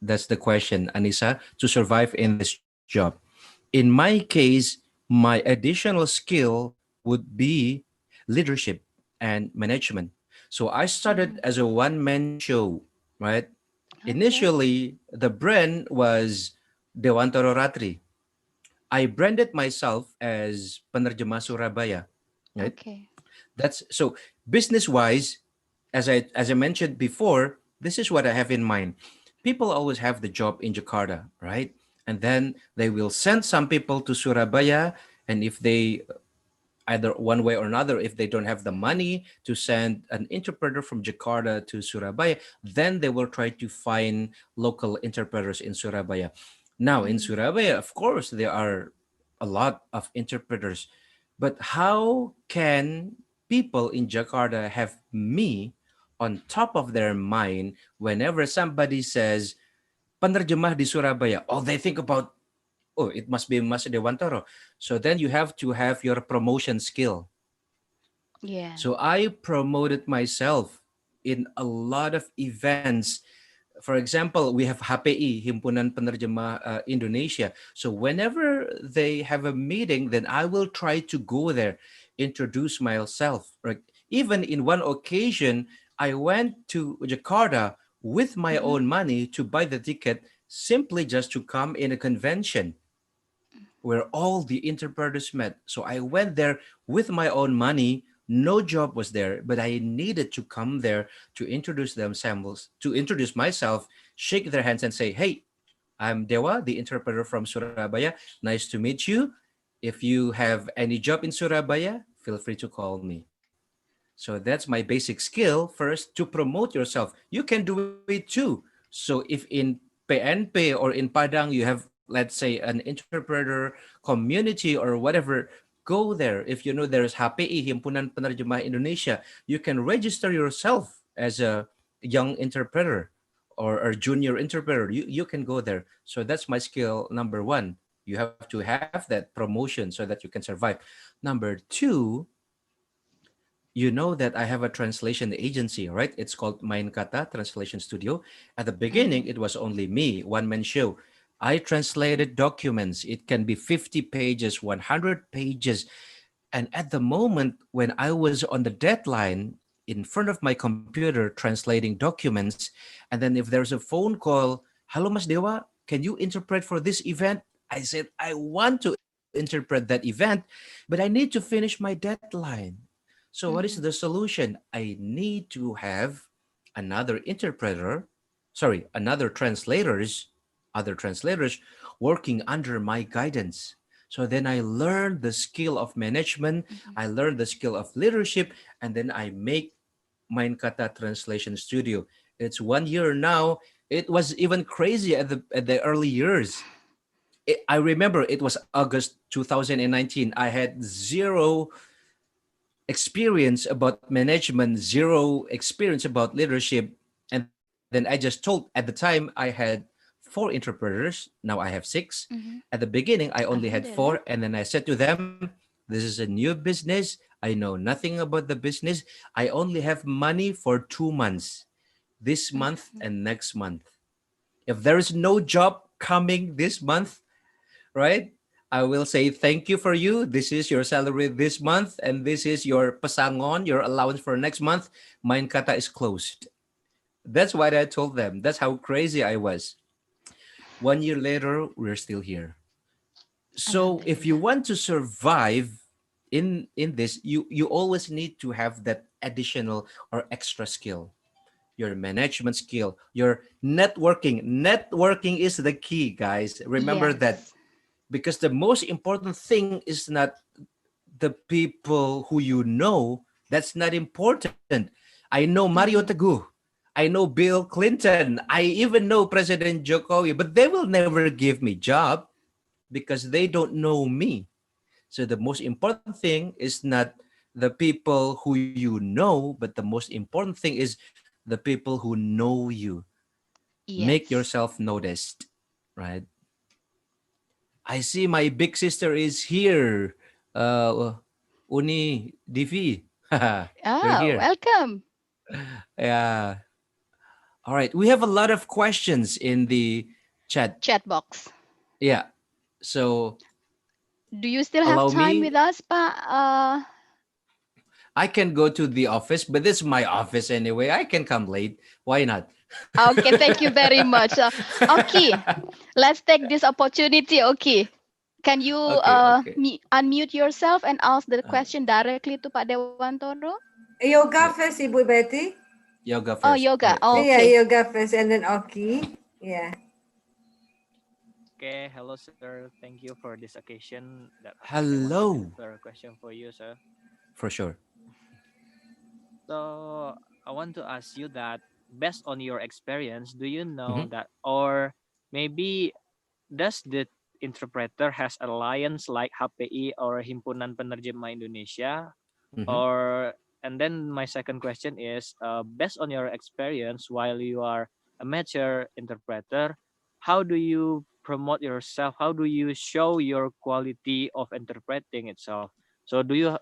that's the question, Anissa, to survive in this job. In my case, my additional skill would be leadership and management. So I started as a one-man show, right? Initially, the brand was Dewantoro Ratri. I branded myself as Penerjemah Surabaya, right? Okay. That's so business wise, as I mentioned before, this is what I have in mind. People always have the job in Jakarta, right? And then they will send some people to Surabaya, and if they either one way or another, if they don't have the money to send an interpreter from Jakarta to Surabaya, then they will try to find local interpreters in Surabaya. Now, in Surabaya, of course, there are a lot of interpreters, but how can people in Jakarta have me on top of their mind whenever somebody says penerjemah di Surabaya? Oh, they think about, oh, it must be Mas Dewantoro. So then you have to have your promotion skill. Yeah. So I promoted myself in a lot of events. For example, we have HPI, Himpunan Penerjemah Indonesia. So whenever they have a meeting, then I will try to go there, introduce myself. Right? Even in one occasion, I went to Jakarta with my own money to buy the ticket simply just to come in a convention where all the interpreters met. So I went there with my own money. No job was there, but I needed to come there to introduce themselves, to introduce myself, shake their hands, and say, "Hey, I'm Dewa, the interpreter from Surabaya. Nice to meet you. If you have any job in Surabaya, feel free to call me." So that's my basic skill first to promote yourself. You can do it too. So if in PNP or in Padang you have, let's say, an interpreter community or whatever, go there. If you know there's HPI, Himpunan Penerjemah Indonesia, you can register yourself as a young interpreter or junior interpreter. You can go there. So that's my skill number one. You have to have that promotion so that you can survive. Number two, you know that I have a translation agency, right? It's called Main Kata Translation Studio. At the beginning, it was only me, one man show. I translated documents. It can be 50 pages, 100 pages. And at the moment when I was on the deadline in front of my computer translating documents, and then if there's a phone call, "Hello, Mas Dewa, can you interpret for this event?" I said, "I want to interpret that event, but I need to finish my deadline." So what is the solution? I need to have another interpreter, sorry, other translators working under my guidance. So then I learned the skill of management, I learned the skill of leadership, and then I make Main Kata Translation Studio. It's 1 year now. It was even crazy at the early years. I remember it was August 2019. I had zero experience about management, zero experience about leadership. And then I just told, at the time I had 4 interpreters. Now I have 6. At the beginning, I only had 4. Alhamdulillah. And then I said to them, "This is a new business. I know nothing about the business. I only have money for 2 months, this month and next month. If there is no job coming this month, right? I will say thank you for you. This is your salary this month, and this is your pesangon, your allowance for next month. Main Kata is closed." That's what I told them. That's how crazy I was. 1 year later, we're still here. So if you want to survive in this, you always need to have that additional or extra skill, your management skill, your networking. Networking is the key, guys. Remember that, Yes. because the most important thing is not the people who you know. That's not important. I know Mario Teguh. I know Bill Clinton. I even know President Jokowi, but they will never give me job because they don't know me. So the most important thing is not the people who you know, but the most important thing is the people who know you. Make Yes. yourself noticed, right? I see my big sister is here. Uni Divi. You're Oh, here. welcome. Yeah. All right. We have a lot of questions in the chat. Chat box. Yeah. So Do you still have allow time me. with us, Pak? I can go to the office, but this is my office anyway. I can come late. Why not? Okay, thank you very much. Okay, let's take this opportunity. Okay, can you Okay, okay. unmute yourself and ask the question directly to Pak Dewantoro? Yoga Yeah, first, Ibu Betty. yoga Oh, first. yoga. Right. Oh, Cool. Yeah, okay. yoga first, and then Oki. Yeah. Okay, hello sir. Thank you for this occasion that I want to Hello. answer a question for you, sir. For sure. So I want to ask you that based on your experience, do you know Hmm. that, or maybe does the interpreter has alliance like HPI or Himpunan Penerjemah Indonesia? Hmm. Or and then my second question is, based on your experience while you are a mature interpreter, how do you promote yourself? How do you show your quality of interpreting itself? So do you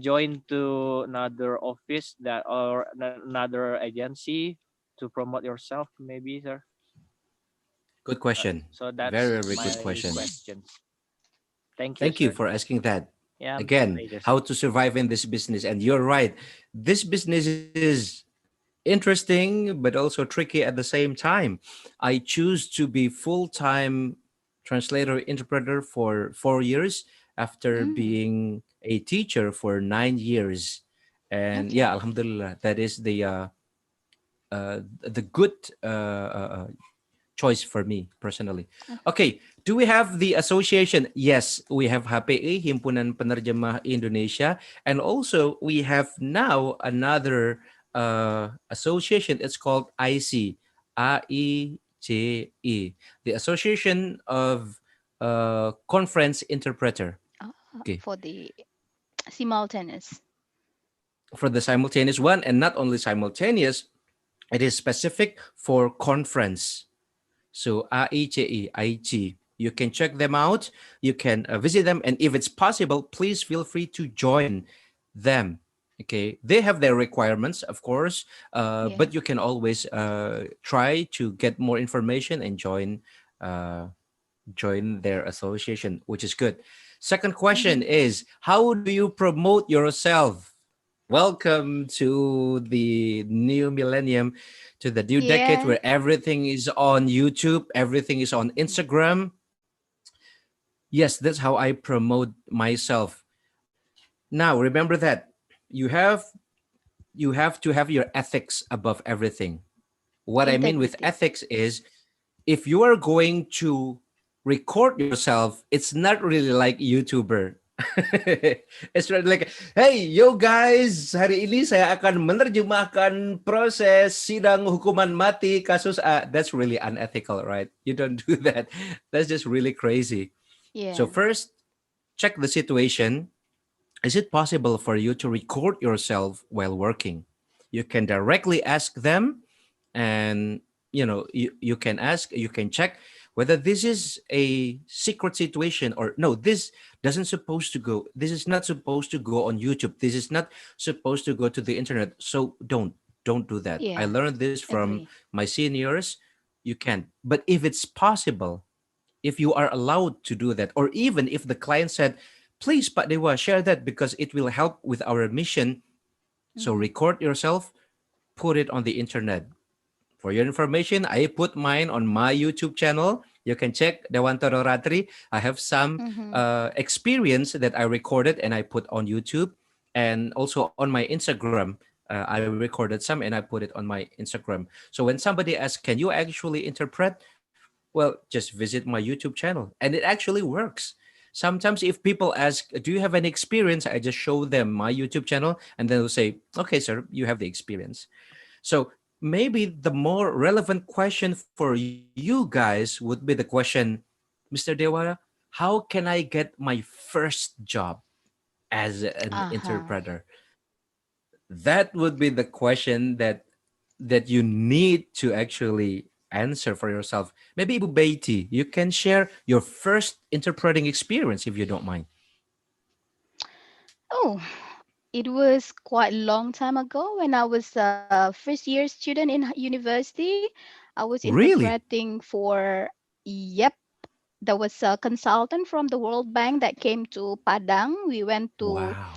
join to another office that or another agency to promote yourself, maybe, sir? Good question. So that's Very, very good my question. question. Thank you, Thank you sir. for asking that. Yeah, my Again, pleasure, how sir. to survive in this business. And you're right. This business is interesting, but also tricky at the same time. I choose to be full time translator interpreter for 4 years after Mm, being a teacher for 9 years. And yeah, okay. Alhamdulillah, that is the good choice for me personally. Okay, do we have the association? Yes, we have HPI, Himpunan Penerjemah Indonesia, and also we have now another association. It's called IC, AICE, the Association of Conference Interpreter. Okay, For the simultaneous. for the simultaneous one, and not only simultaneous, it is specific for conference. So AICE. You can check them out. You can visit them, and if it's possible, please feel free to join them. Okay, they have their requirements, of course, Yeah. but you can always try to get more information and uh, join their association, which is good. Second question Mm-hmm. is, how do you promote yourself? Welcome to the new millennium, to the new decade Yeah. where everything is on YouTube, everything is on Instagram. Yes, that's how I promote myself. Now, remember that you have you have to have your ethics above everything. What I mean with Integrity. ethics is, if you are going to record yourself, it's not really like YouTuber. It's really like, hey, yo guys, hari ini saya akan menerjemahkan proses sidang hukuman mati kasus A. That's really unethical, right? You don't do that. That's just really crazy. So Yeah. first, check the situation. Is it possible for you to record yourself while working? You can directly ask them, and you can ask, you can check whether this is a secret situation or no. This is not supposed to go on YouTube. This is not supposed to go to the internet. So don't do that. I Yeah. learned this from Agree. my seniors. You can't. But if it's possible, if you are allowed to do that, or even if the client said, please, Pak Dewa, share that because it will help with our mission. So Mm-hmm. record yourself, put it on the internet. For your information, I put mine on my YouTube channel. You can check Dewantoro Ratri. I have some Mm-hmm. experience that I recorded and I put on YouTube, and also on my Instagram. I recorded some and I put it on my Instagram. So when somebody asks, can you actually interpret? Well, just visit my YouTube channel, and it actually works. Sometimes if people ask, do you have any experience? I just show them my YouTube channel, and they'll say, okay, sir, you have the experience. So maybe the more relevant question for you guys would be the question, Mr. Dewara, how can I get my first job as an Uh-huh. interpreter? That would be the question that you need to actually answer for yourself. Maybe Ibu Beiti, you can share your first interpreting experience if you don't mind. Oh, it was quite a long time ago when I was a first year student in university. I was Really? interpreting for, yep, there was a consultant from the World Bank that came to Padang. We went to Wow.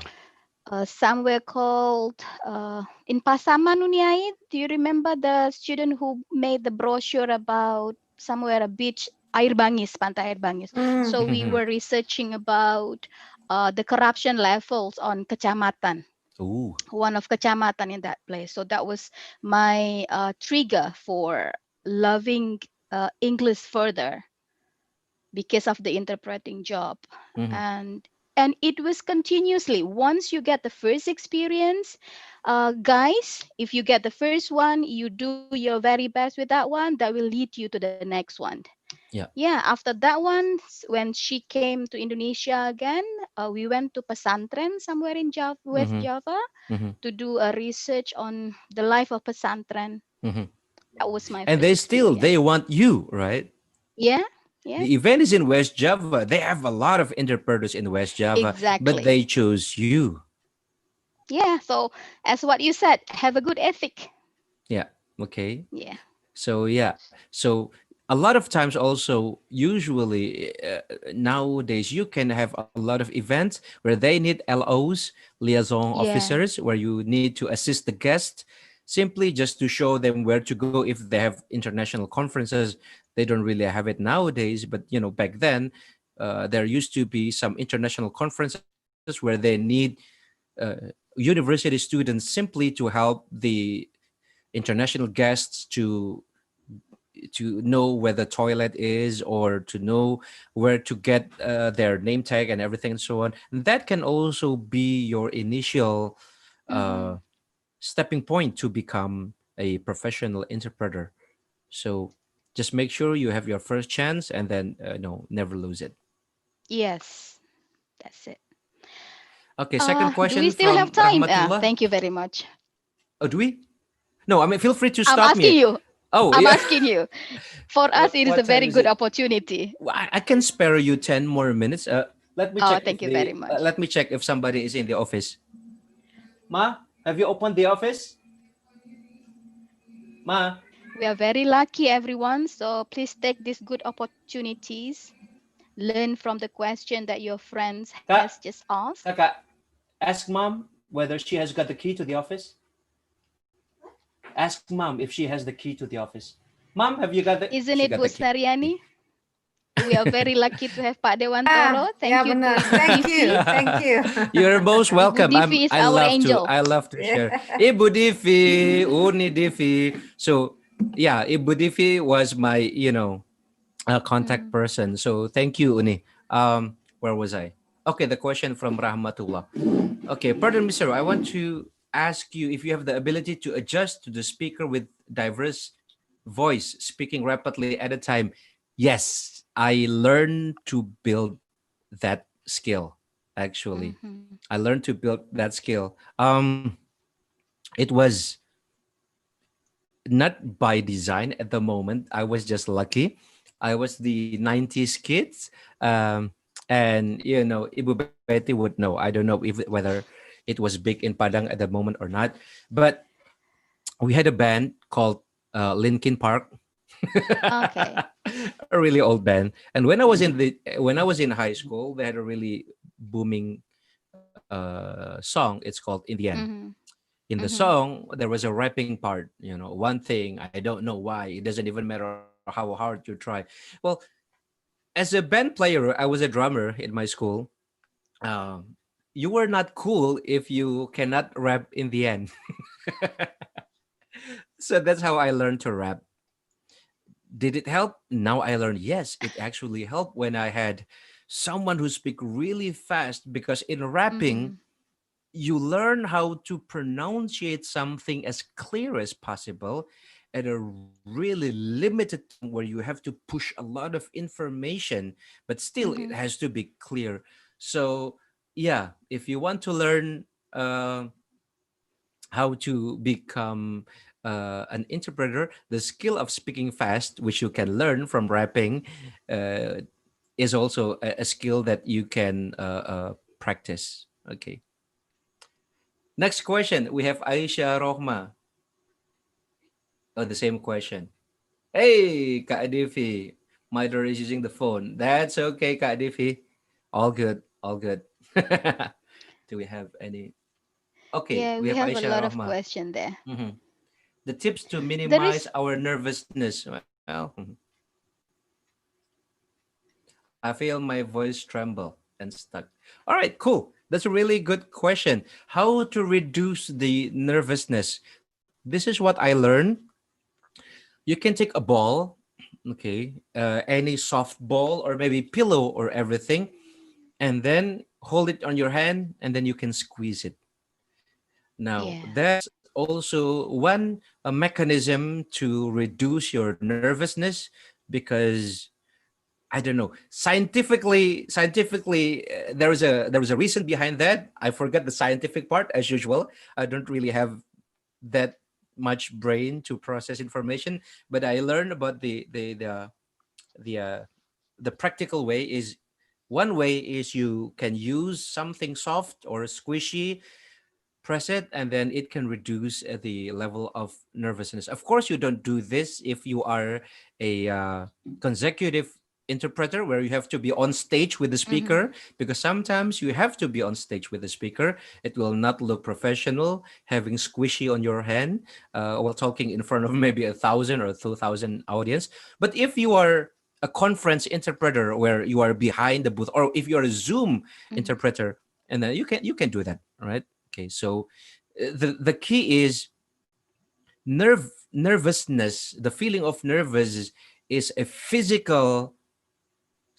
somewhere called in Pasaman Uniai. Do you remember the student who made the brochure about somewhere a beach, Air Bangis, Pantai Air Bangis? So we were researching about the corruption levels on kecamatan. Ooh. One of kecamatan in that place. So that was my trigger for loving English further because of the interpreting job. And it was continuously. Once you get the first experience, guys, if you get the first one, you do your very best with that one, that will lead you to the next one. Yeah, after that one, when she came to Indonesia again, we went to pesantren somewhere in Java, West Java, to do a research on the life of pesantren. That was my And first experience. they want you, right? Yeah, yeah. The event is in West Java. They have a lot of interpreters in West Java, but Exactly. they chose you. Yeah, so as what you said, have a good ethic. Yeah. Okay. Yeah. So yeah. So a lot of times also usually nowadays you can have a lot of events where they need LOs, liaison Yeah. officers, where you need to assist the guest simply just to show them where to go if they have international conferences. They don't really have it nowadays, but back then there used to be some international conferences where they need university students simply to help the international guests to know where the toilet is or to know where to get their name tag and everything and so on. And that can also be your initial stepping point to become a professional interpreter. So just make sure you have your first chance and then no, never lose it. Yes, that's it. Okay, second Do we question still have from time? Rahmatullah. Thank you very much. Oh, do we? No, I mean, feel free to I'm stop asking me. you. Oh, I'm yeah. asking you. For us, it is a What time very is good it? opportunity. Well, I can spare you 10 more minutes. Let me Oh, check if thank you very much. somebody is in the office. Ma, have you opened the office? Ma. We are very lucky, everyone. So please take these good opportunities. Learn from the question that your friends has Kak, just asked. Kakak, ask mom whether she has got the key to the office. Ask mom if she has the key to the office. Mom, have you got the? Isn't She it, got Bu the key. Sariani? We are very lucky to have Pak Dewantoro. Ya Thank you to benar. Ibu Thank Divi. you. Thank you. You're most Ibu welcome. Divi is I our love to angel. share. Ibu Divi, Uni Divi. So yeah, Ibu Divi was my contact person. So thank you, Uni. Where was I? Okay, the question from Rahmatullah. Okay, pardon me, sir. I want to ask you if you have the ability to adjust to the speaker with diverse voice, speaking rapidly at a time. Yes, I learned to build that skill. Actually, I learned to build that skill. It was not by design at the moment. I was just lucky. I was the 90s kids. And Ibu Betty would know. I don't know if whether it was big in Padang at the moment or not. But we had a band called Linkin Park. Okay. A really old band. And when I was in high school, they had a really booming song. It's called In the End. In the song there was a rapping part, one thing I don't know why, it doesn't even matter how hard you try. Well, as a band player, I was a drummer in my school. You were not cool if you cannot rap in the end. So that's how I learned to rap. Did it help? Now I learned yes, it actually helped when I had someone who speak really fast, because in rapping you learn how to pronunciate something as clear as possible at a really limited time where you have to push a lot of information, but still it has to be clear. So yeah, if you want to learn how to become an interpreter, the skill of speaking fast, which you can learn from rapping, uh, is also a skill that you can practice. Okay. Next question, we have Aisha Rohma. Oh, the same question. Hey, Kak Devi. My daughter is using the phone. That's okay, Kak Devi. All good, all good. Do we have any? Okay, Yeah, we we have have a Aisha lot of Rahma. question there. The tips to There minimize is our nervousness. Well, I feel my voice tremble and stuck. All right, cool. That's a really good question. How to reduce the nervousness? This is what I learned. You can take a ball, okay, any soft ball or maybe pillow or everything, and then hold it on your hand, and then you can squeeze it. Now, yeah. that's also one a mechanism to reduce your nervousness because I don't know. Scientifically, there was a reason behind that. I forgot the scientific part as usual. I don't really have that much brain to process information, but I learned about the uh, the practical way is one way is you can use something soft or squishy, press it, and then it can reduce the level of nervousness. Of course, you don't do this if you are a consecutive interpreter where you have to be on stage with the speaker, because sometimes you have to be on stage with the speaker. It will not look professional having squishy on your hand while talking in front of maybe 1,000 or 2,000 audience. But if you are a conference interpreter where you are behind the booth, or if you are a Zoom interpreter, and then you can do that, right? Okay, so the key is nervousness. The feeling of nervous is a physical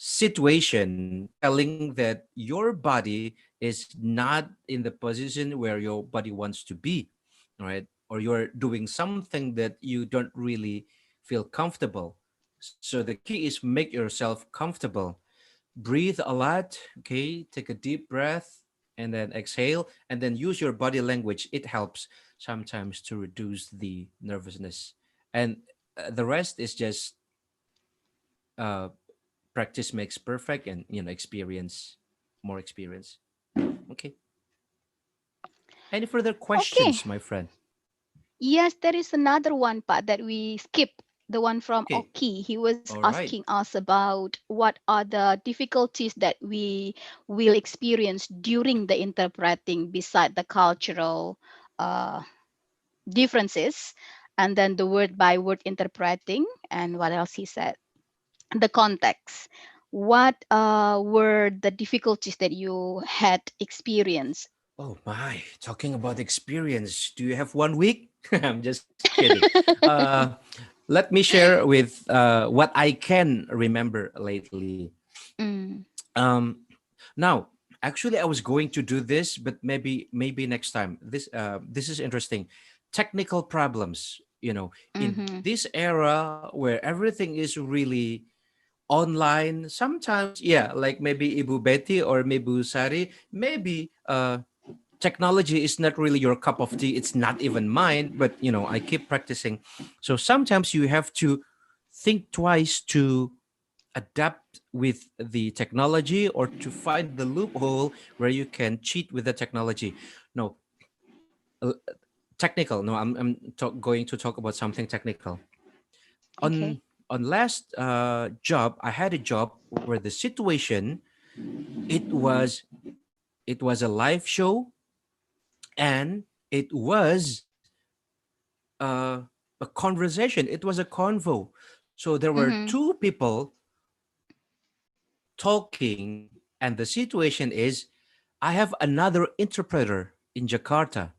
situation telling that your body is not in the position where your body wants to be, right? Or you're doing something that you don't really feel comfortable. So the key is make yourself comfortable. Breathe a lot, okay? Take a deep breath and then exhale and then use your body language. It helps sometimes to reduce the nervousness. And the rest is just uh, practice makes perfect, and experience, more experience. Okay. Any further Okay. questions, my friend? Yes, there is another one part that we skip. The one from Okay. Oki. He was All right. asking us about what are the difficulties that we will experience during the interpreting beside the cultural uh, differences, and then the word by word interpreting, and what else he said, the context. What were the difficulties that you had experienced? Oh my, talking about experience. Do you have 1 week? I'm just kidding. Uh, Let me share with what I can remember lately. Mm, Now, actually, I was going to do this, but maybe next time. This is interesting. Technical problems. In mm-hmm, this era where everything is really online, sometimes, yeah, like maybe Ibu Betty or Mebu Sari, maybe technology is not really your cup of tea. It's not even mine, but I keep practicing. So sometimes you have to think twice to adapt with the technology or to find the loophole where you can cheat with the technology. No, uh, technical. No, I'm going to talk about something technical. okay. On last job, I had a job where the situation, it was it was a live show, and it was uh, a conversation. It was a convo. So there were Mm-hmm, two people talking, and the situation is I have another interpreter in Jakarta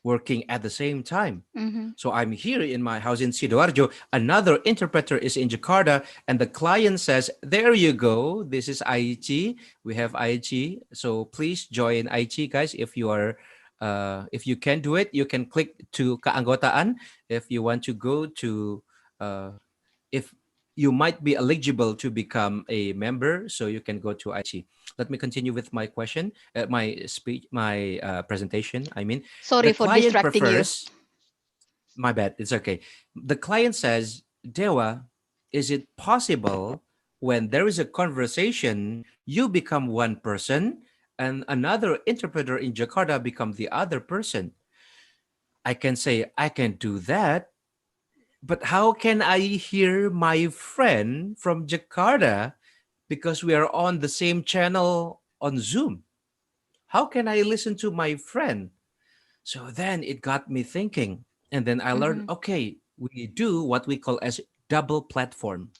working at the same time. mm-hmm, So I'm here in my house in Sidoarjo. Another interpreter is in Jakarta, and the client says, "There you go. This is IG. We have IG. So please join IG, guys. If you can do it, you can click to keanggotaan. If you want to go to, uh, if you might be eligible to become a member, so you can go to IG." Let me continue with my question, my speech, my presentation. I mean, the sorry for client distracting you. prefers. My bad. It's okay. The client says, "Dewa, is it possible when there is a conversation, you become one person and another interpreter in Jakarta become the other person?" I can say, I can do that, but how can I hear my friend from Jakarta because we are on the same channel on Zoom? How can I listen to my friend? So then it got me thinking. And then I learned, okay, we do what we call as double platform.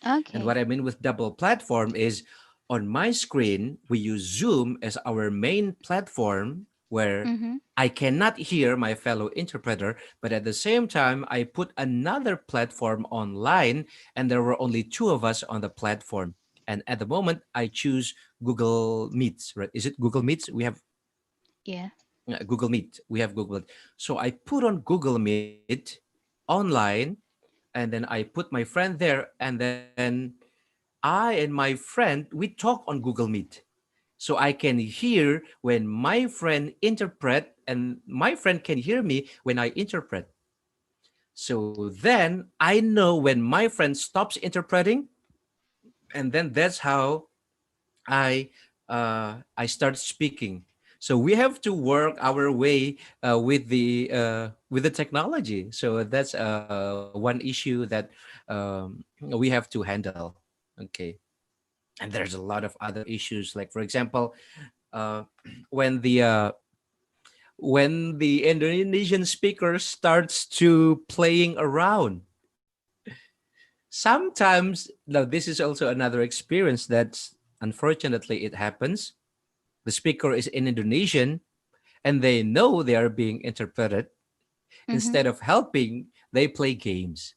And what I mean with double platform is on my screen, we use Zoom as our main platform where I cannot hear my fellow interpreter, but at the same time, I put another platform online and there were only two of us on the platform. And at the moment, I choose Google Meets, right? Is it Google Meets? We have Yeah. Google Meet. We have Google Meet. So I put on Google Meet online and then I put my friend there and then I and my friend, we talk on Google Meet. So I can hear when my friend interpret and my friend can hear me when I interpret. So then I know when my friend stops interpreting, and then that's how I start speaking. So we have to work our way with the technology. So that's one issue that we have to handle. Okay, and there's a lot of other issues. Like for example, uh, when the uh, when the Indonesian speaker starts to playing around. Sometimes, now this is also another experience that's unfortunately it happens. The speaker is in Indonesian and they know they are being interpreted. Instead of helping, they play games.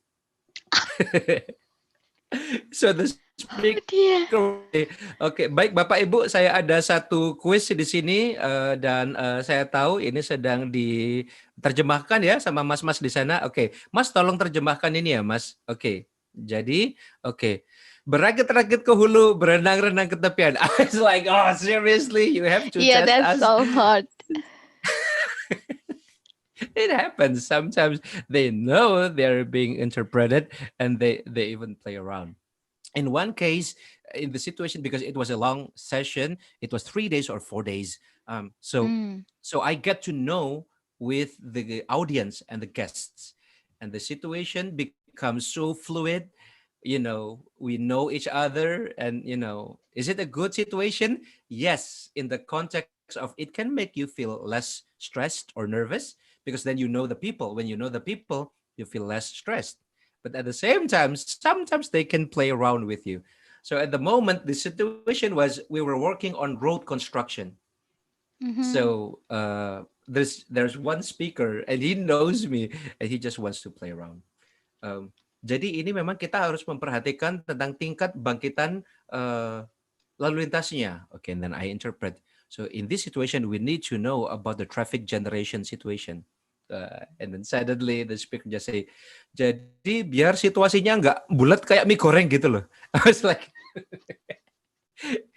So the speaker will say, oke, baik Bapak Ibu, saya ada satu quiz di sini dan saya tahu ini sedang diterjemahkan ya sama mas-mas di sana. Oke, Mas tolong terjemahkan ini ya Mas. Oke, jadi oke. Berakit-rakit ke hulu, berenang-renang ke tepian. I was like, oh seriously, you have to Yeah, test that's us. so hard. It happens. Sometimes they know they're being interpreted and they even play around. In one case, in the situation, because it was a long session, it was 3 days or 4 days. So I get to know with the audience and the guests, and the situation becomes so fluid. We know each other, and is it a good situation? Yes, in the context of it can make you feel less stressed or nervous, because then you know the people. When you know the people, you feel less stressed. But at the same time, sometimes they can play around with you. So at the moment, the situation was we were working on road construction. So there's one speaker and he knows me and he just wants to play around. Jadi ini memang kita harus memperhatikan tentang tingkat bangkitan lalu lintasnya. Okay, and then I interpret. So in this situation, we need to know about the traffic generation situation. And then suddenly the speaker just say, jadi biar situasinya nggak bulat kayak mie goreng gitu loh. I was like,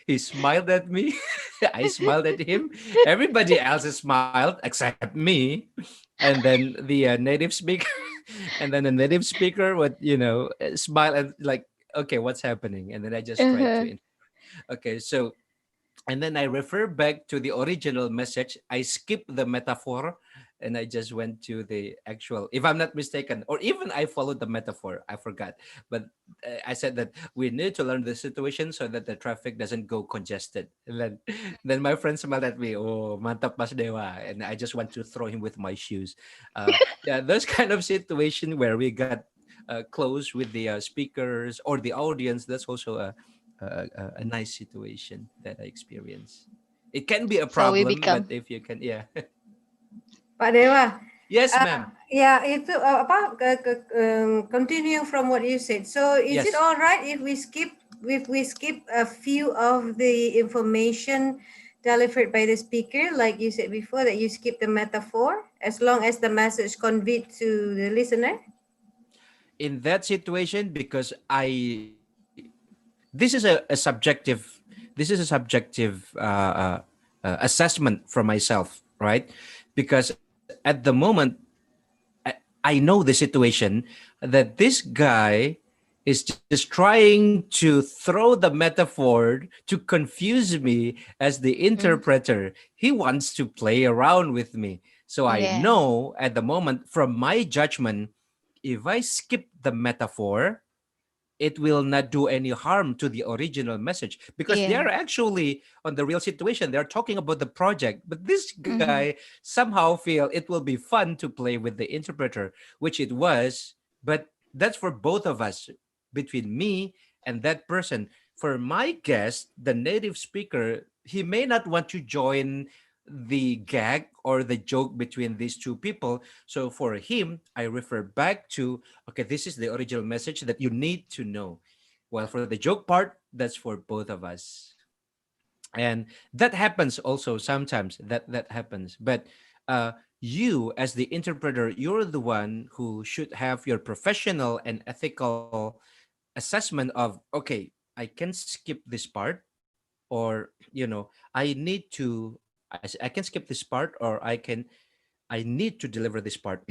he smiled at me. I smiled at him. Everybody else smiled except me. And then the native speaker, and then the native speaker would, smile and like, okay, what's happening? And then I just tried to. Okay, so, and then I refer back to the original message. I skip the metaphor and I just went to the actual, if I'm not mistaken, or even I followed the metaphor, I forgot. But I said that we need to learn the situation so that the traffic doesn't go congested. And then my friend smiled at me, oh, mantap Mas Dewa. And I just want to throw him with my shoes. Yeah, those kind of situation where we got close with the speakers or the audience, that's also a nice situation that I experienced. It can be a problem, but if you can, yeah. Pak Dewa. Yes, ma'am. Yeah, itu continue from what you said. So is it all right if we skip a few of the information delivered by the speaker, like you said before, that you skip the metaphor, as long as the message conveyed to the listener? In that situation, because this is a subjective assessment from myself, right? Because at the moment, I know the situation that this guy is just trying to throw the metaphor to confuse me as the interpreter. He wants to play around with me. So I know at the moment, from my judgment, if I skip the metaphor, it will not do any harm to the original message, because they are actually on the real situation. They're talking about the project, but this guy somehow feel it will be fun to play with the interpreter, which it was. But that's for both of us, between me and that person. For my guest, the native speaker, he may not want to join the gag or the joke between these two people. So for him, I refer back to, okay, this is the original message that you need to know. While for the joke part, that's for both of us. And that happens also sometimes. That happens. But you, as the interpreter, you're the one who should have your professional and ethical assessment of, okay, I can skip this part, or I need to, I can skip this part, or I need to deliver this part.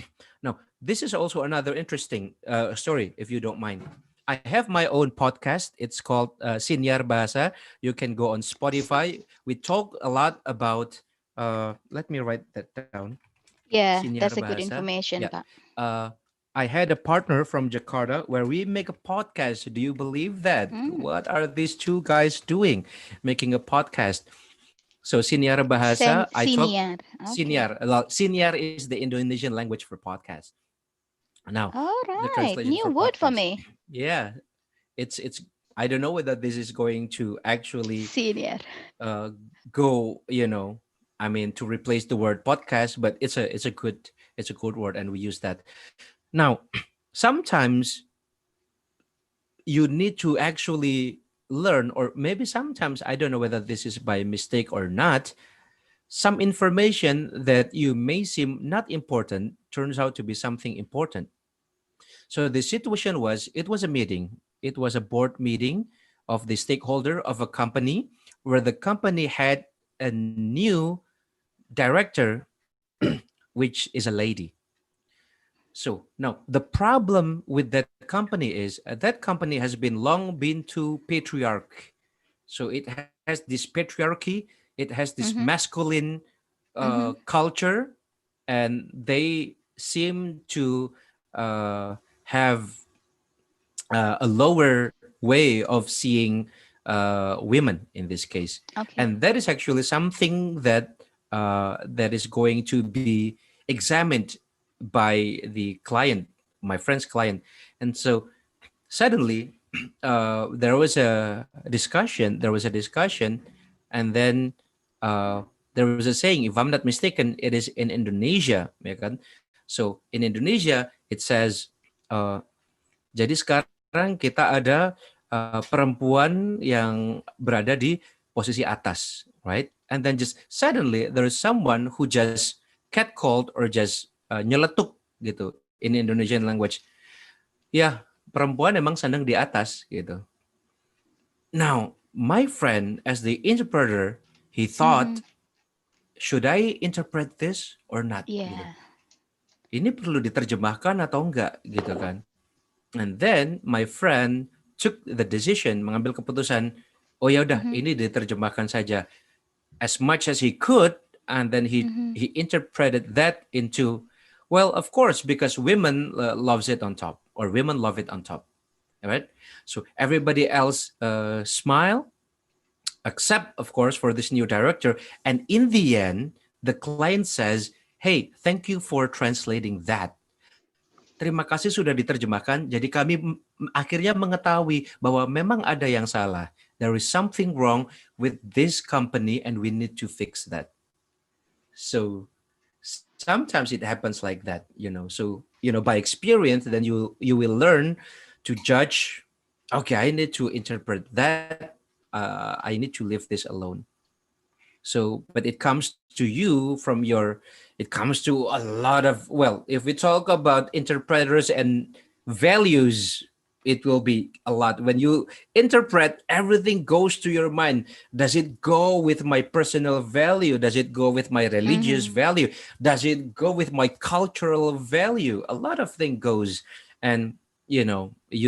Now, this is also another interesting story, if you don't mind. I have my own podcast. It's called Siniar Bahasa. You can go on Spotify. We talk a lot about, let me write that down. Yeah, Siniar that's a good Bahasa. information, Yeah. Pak. I had a partner from Jakarta where we make a podcast. Do you believe that? What are these two guys doing? Making a podcast. So Siniar Bahasa, I talk Senior. Okay. Siniar. Well, Siniar is the Indonesian language for podcast. Now, All the right. translation New for word for podcast. me. Yeah, it's. I don't know whether this is going to actually Senior. uh, go. I mean, to replace the word podcast, but it's a good word, and we use that. Now, sometimes you need to actually learn, or maybe sometimes, I don't know whether this is by mistake or not, some information that you may seem not important turns out to be something important. So the situation was, it was a meeting. It was a board meeting of the stakeholder of a company, where the company had a new director, which is a lady. So now the problem with that company is, that company has been long been to patriarch. So it has this patriarchy, it has this Mm-hmm. masculine Mm-hmm. culture, and they seem to have a lower way of seeing women in this case. Okay. And that is actually something that is going to be examined by the client, my friend's client. And so suddenly there was a discussion, and then there was a saying, if I'm not mistaken, it is in Indonesia, ya kan? So in Indonesia it says, uh, jadi sekarang kita ada perempuan yang berada di posisi atas, right? And then just suddenly there is someone who just catcalled or just nyeletuk gitu in Indonesian language. Ya, perempuan emang senang di atas gitu. Now, my friend as the interpreter, he Mm-hmm. thought, should I interpret this or not gitu. Yeah. Ini perlu diterjemahkan atau enggak gitu kan. And then my friend took the decision, mengambil keputusan, oh ya udah, Mm-hmm. ini diterjemahkan saja as much as he could. And then he Mm-hmm. he interpreted that into, well, of course, because women loves it on top, or women love it on top, right? So everybody else smile, except of course for this new director. And in the end, the client says, hey, thank you for translating that. Terima kasih sudah diterjemahkan. Jadi kami akhirnya mengetahui bahwa memang ada yang salah. There is something wrong with this company and we need to fix that. So sometimes it happens like that. So, by experience, then you will learn to judge, okay, I need to interpret that. I need to leave this alone. So, but it comes to you it comes to a lot of, well, if we talk about interpreters and values, it will be a lot. When you interpret, everything goes to your mind. Does it go with my personal value? Does it go with my religious Mm-hmm. value? Does it go with my cultural value? A lot of things goes. And, you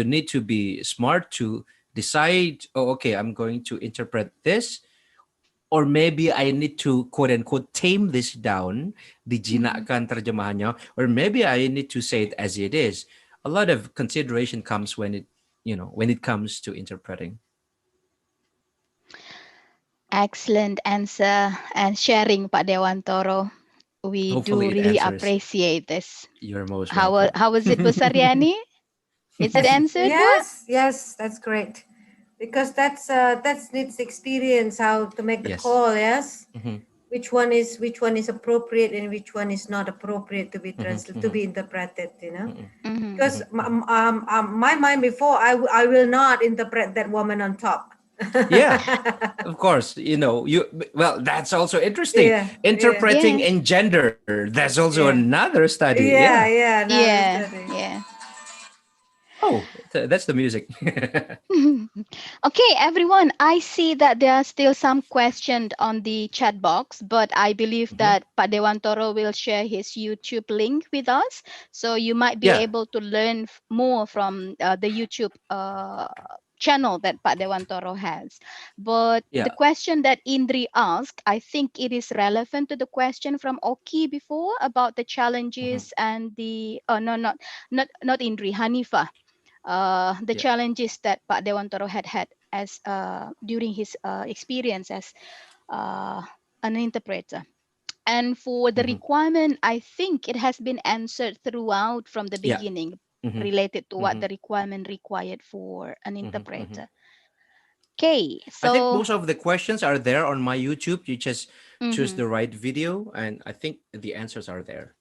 need to be smart to decide, oh, okay, I'm going to interpret this, or maybe I need to quote unquote tame this down, dijinakkan terjemahannya, or maybe I need to say it as it is. A lot of consideration comes when when it comes to interpreting. Excellent answer and sharing, Pak Dewantoro. We Hopefully do it really answers. appreciate this. You're most How welcome. was it, Bu Saryani? Is it answered, Bu? Yes, that's great. Because that's needs experience how to make the Yes. call. Yes, Mm-hmm. which one is appropriate and which one is not appropriate to be translated to be interpreted. Because my mind before I will not interpret that woman on top. Yeah, of course. That's also interesting. Interpreting in gender. That's also another study. Yeah. Another study. Yeah. Oh, that's the music. Okay, everyone, I see that there are still some questions on the chat box, but I believe that Pak Dewantoro will share his YouTube link with us. So you might be able to learn more from the YouTube channel that Pak Dewantoro has. But the question that Indri asked, I think it is relevant to the question from Oki before about the challenges and the, no, not Indri, Hanifa. The challenges that Pak Dewantoro had as during his experience as an interpreter. And for the requirement, I think it has been answered throughout from the beginning, related to what the requirement required for an interpreter. Okay, so I think most of the questions are there on my YouTube. You just choose the right video, and I think the answers are there.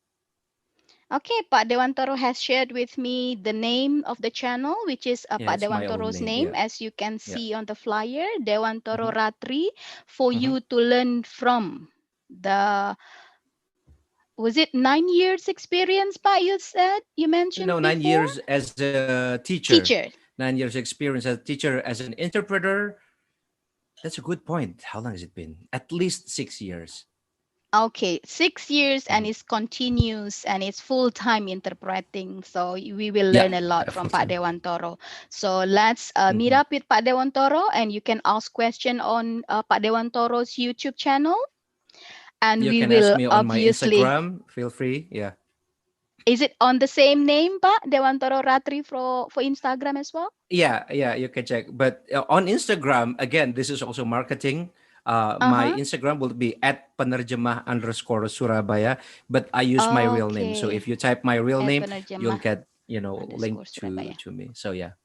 Okay, Pak Dewantoro has shared with me the name of the channel, which is Pak Dewantoro's name, as you can see on the flyer, Dewantoro Ratri, for you to learn from. Was it 9 years experience, Pak, you mentioned No, 9 before? years as a teacher. 9 years experience as a teacher, as an interpreter. That's a good point. How long has it been? At least 6 years. Okay, 6 years and it's continuous and it's full-time interpreting. So we will learn a lot from Pak Dewantoro. So let's meet up with Pak Dewantoro and you can ask question on Pak Dewantoro's YouTube channel. And you we can will ask me on my Instagram. Feel free. Yeah. Is it on the same name, Pak Dewantoro Ratri for Instagram as well? Yeah, you can check. But on Instagram, again, this is also marketing. My Instagram will be @penerjemah_Surabaya, but I use my real name. So if you type my real name, you'll get link to me. So yeah.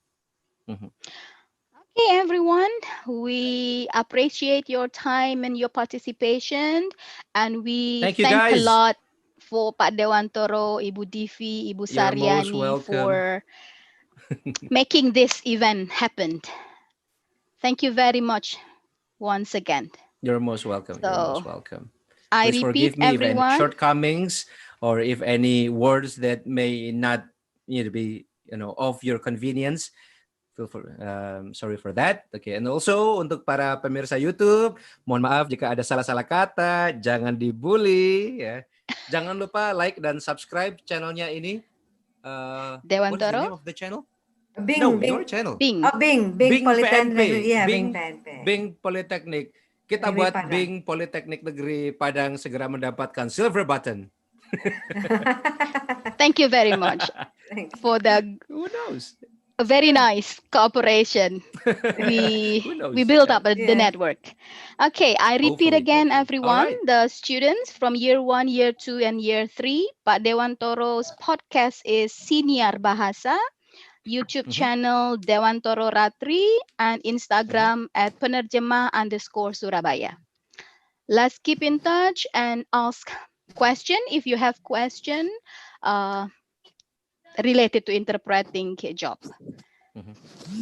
Okay, everyone, we appreciate your time and your participation, and we thank a lot for Pak Dewantoro, Ibu Divi, Ibu Saryani for making this event happen. Thank you very much once again. You're most welcome. So, you're most welcome. I Please repeat, forgive me if any everyone. shortcomings or if any words that may not need to be of your convenience. Sorry for that. Okay, and also untuk para pemirsa YouTube, mohon maaf jika ada salah-salah kata, jangan dibully ya. Jangan lupa like dan subscribe channelnya ini. What is the name of the channel? Bing, your channel. Bing Polytechnic. Yeah, Bing Polytechnic. Kita Negeri buat Padang. Bing Polytechnic Negeri Padang segera mendapatkan silver button. Thank you very much for the Who knows? a very nice cooperation. We built up the network. Okay, I repeat again, everyone. The students from year 1, year 2, and year 3, Pak Dewantoro's podcast is Senior Bahasa, YouTube channel Dewantoro Ratri, and Instagram at penerjemah_Surabaya. Let's keep in touch and ask question if you have question related to interpreting job.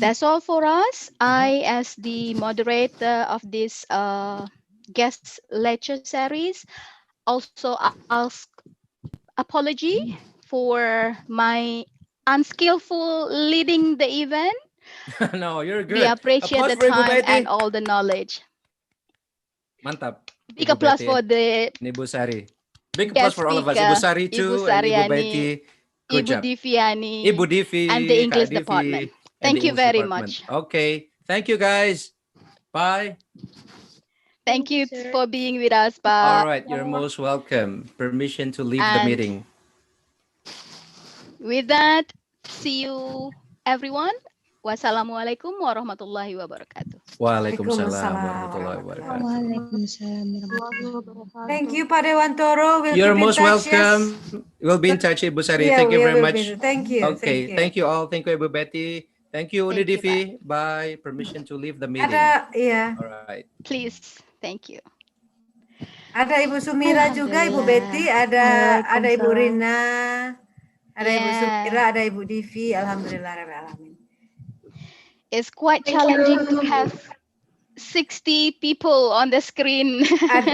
That's all for us. I, as the moderator of this guest lecture series, also ask apology for my unskillful leading the event. No, you're good. We appreciate the time and all the knowledge. Mantap. Big applause for the Ibu Sari. Big applause for all of us. Ibu Sari too, and Ibu Betty. Good Ibu job. Diviani, Ibu Divi, and the English Kak Divi, department. and Thank the you English very department. much. Okay. Thank you, guys. Bye. Thank you for being with us, All Pak. right. You're most welcome. Permission to leave the And meeting. with that, see you, everyone. Wassalamualaikum warahmatullahi wabarakatuh. Waalaikumsalam warahmatullahi wabarakatuh. Waalaikumsalam warahmatullahi wabarakatuh. Thank you, Pak Dewantoro. We'll You're keep in most touch. welcome. Yes. We'll be in touch, Ibu Sari. Yeah, Thank you very will much. be. Thank you. Okay, thank you all. Thank you, Ibu Betty. Thank you, Uni Thank you, Pak. Divi. Bye. Permission to leave the meeting. Ada, iya. All right. Please, thank you. Ada Ibu Sumira juga, Ibu Betty, ada Ibu Rina, ada Ibu Sumira, ada Ibu Divi. Alhamdulillah rabbil alamin. It's quite challenging to have 60 people on the screen.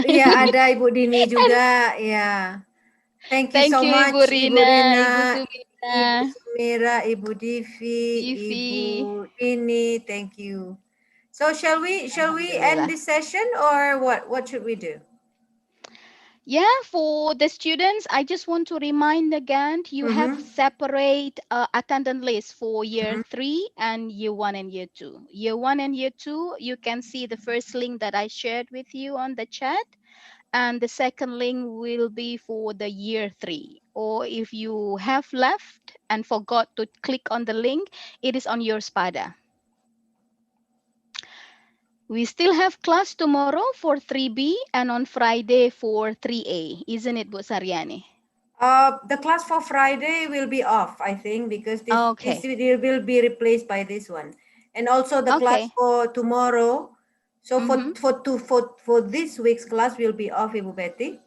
Ya, ada Ibu Dini juga, ya. Thank you so much, Ibu Rina, Ibu Sumira, Ibu Sumira, Ibu Divi, Ibu Dini. Thank you. So shall we end this session or what? What should we do? Yeah, for the students, I just want to remind again, you have separate attendance list for year 3 and year 1 and year 2. Year 1 and year 2, you can see the first link that I shared with you on the chat. And the second link will be for the year 3. Or if you have left and forgot to click on the link, it is on your SPADA. We still have class tomorrow for 3B and on Friday for 3A, isn't it, Bu Saryani? The class for Friday will be off, I think, because this will be replaced by this one, and also the class for tomorrow. So for this week's class will be off, Ibu Betty.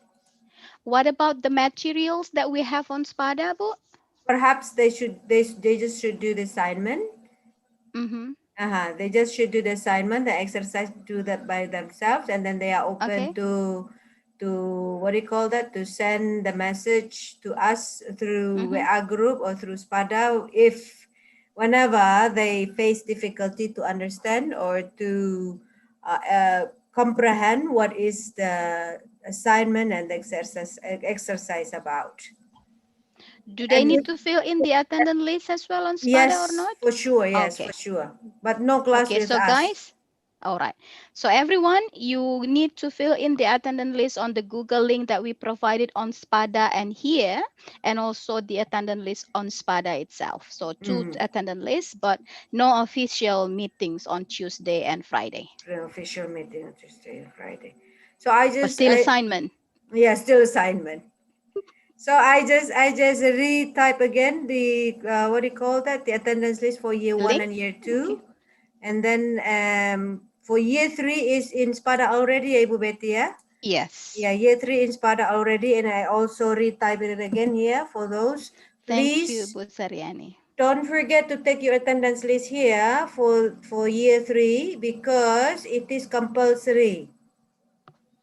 What about the materials that we have on SPADA, Bu? Perhaps they just should do the assignment. They just should do the assignment, the exercise, do that by themselves, and then they are open to what do you call that? To send the message to us through WA group or through SPADA if whenever they face difficulty to understand or to comprehend what is the assignment and the exercise about. Do they need to fill in the attendance list as well on SPADA or not? For sure. Yes, for sure. But no class with so us. Guys, all right. So everyone, you need to fill in the attendance list on the Google link that we provided on SPADA and here, and also the attendance list on SPADA itself. So 2 attendance lists, but no official meetings on Tuesday and Friday. No official meeting on Tuesday and Friday. So I just still assignment. Yeah, still assignment. So I just retype again the what do you call that? The attendance list for year 1 and year 2, and then for year 3 is in SPADA already, Ibu Betty, yeah? Yes. Yeah, year 3 in SPADA already, and I also retype it again here for those. Thank you, Bu Saryani. Don't forget to take your attendance list here for year 3 because it is compulsory.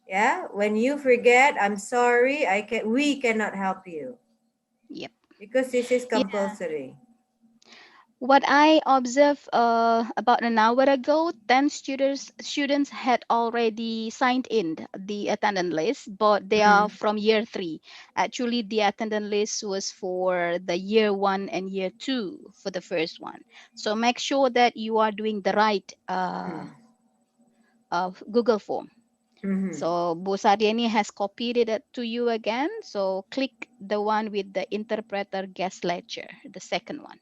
Yeah, when you forget, I'm sorry, we cannot help you. Yep. Because this is compulsory. What I observed about an hour ago, 10 students had already signed in the attendance list, but they are from year 3. Actually, the attendance list was for the year 1 and year 2 for the first one. So make sure that you are doing the right Google form. So Bu Saryani has copied it to you again. So click the one with the interpreter guest lecture, the second one.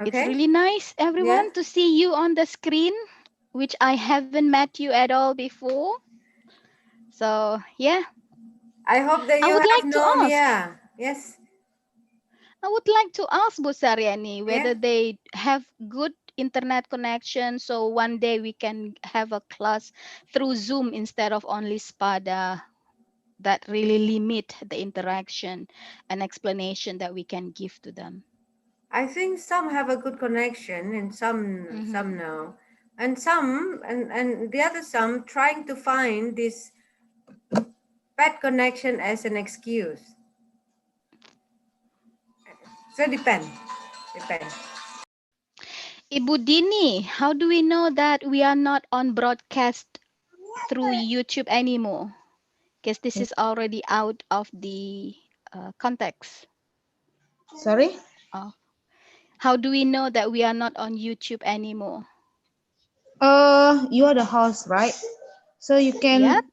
It's really nice, everyone, to see you on the screen, which I haven't met you at all before. So, yeah. I hope that you have known, yes. I would like to ask Bu Saryani whether they have good internet connection, so one day we can have a class through Zoom instead of only SPADA that really limit the interaction and explanation that we can give to them. I think some have a good connection and some no. And some and the other some trying to find this bad connection as an excuse. So depend. Ibu Dini, how do we know that we are not on broadcast through YouTube anymore? Because this is already out of the context. Sorry? How do we know that we are not on YouTube anymore? You are the host, right? So you can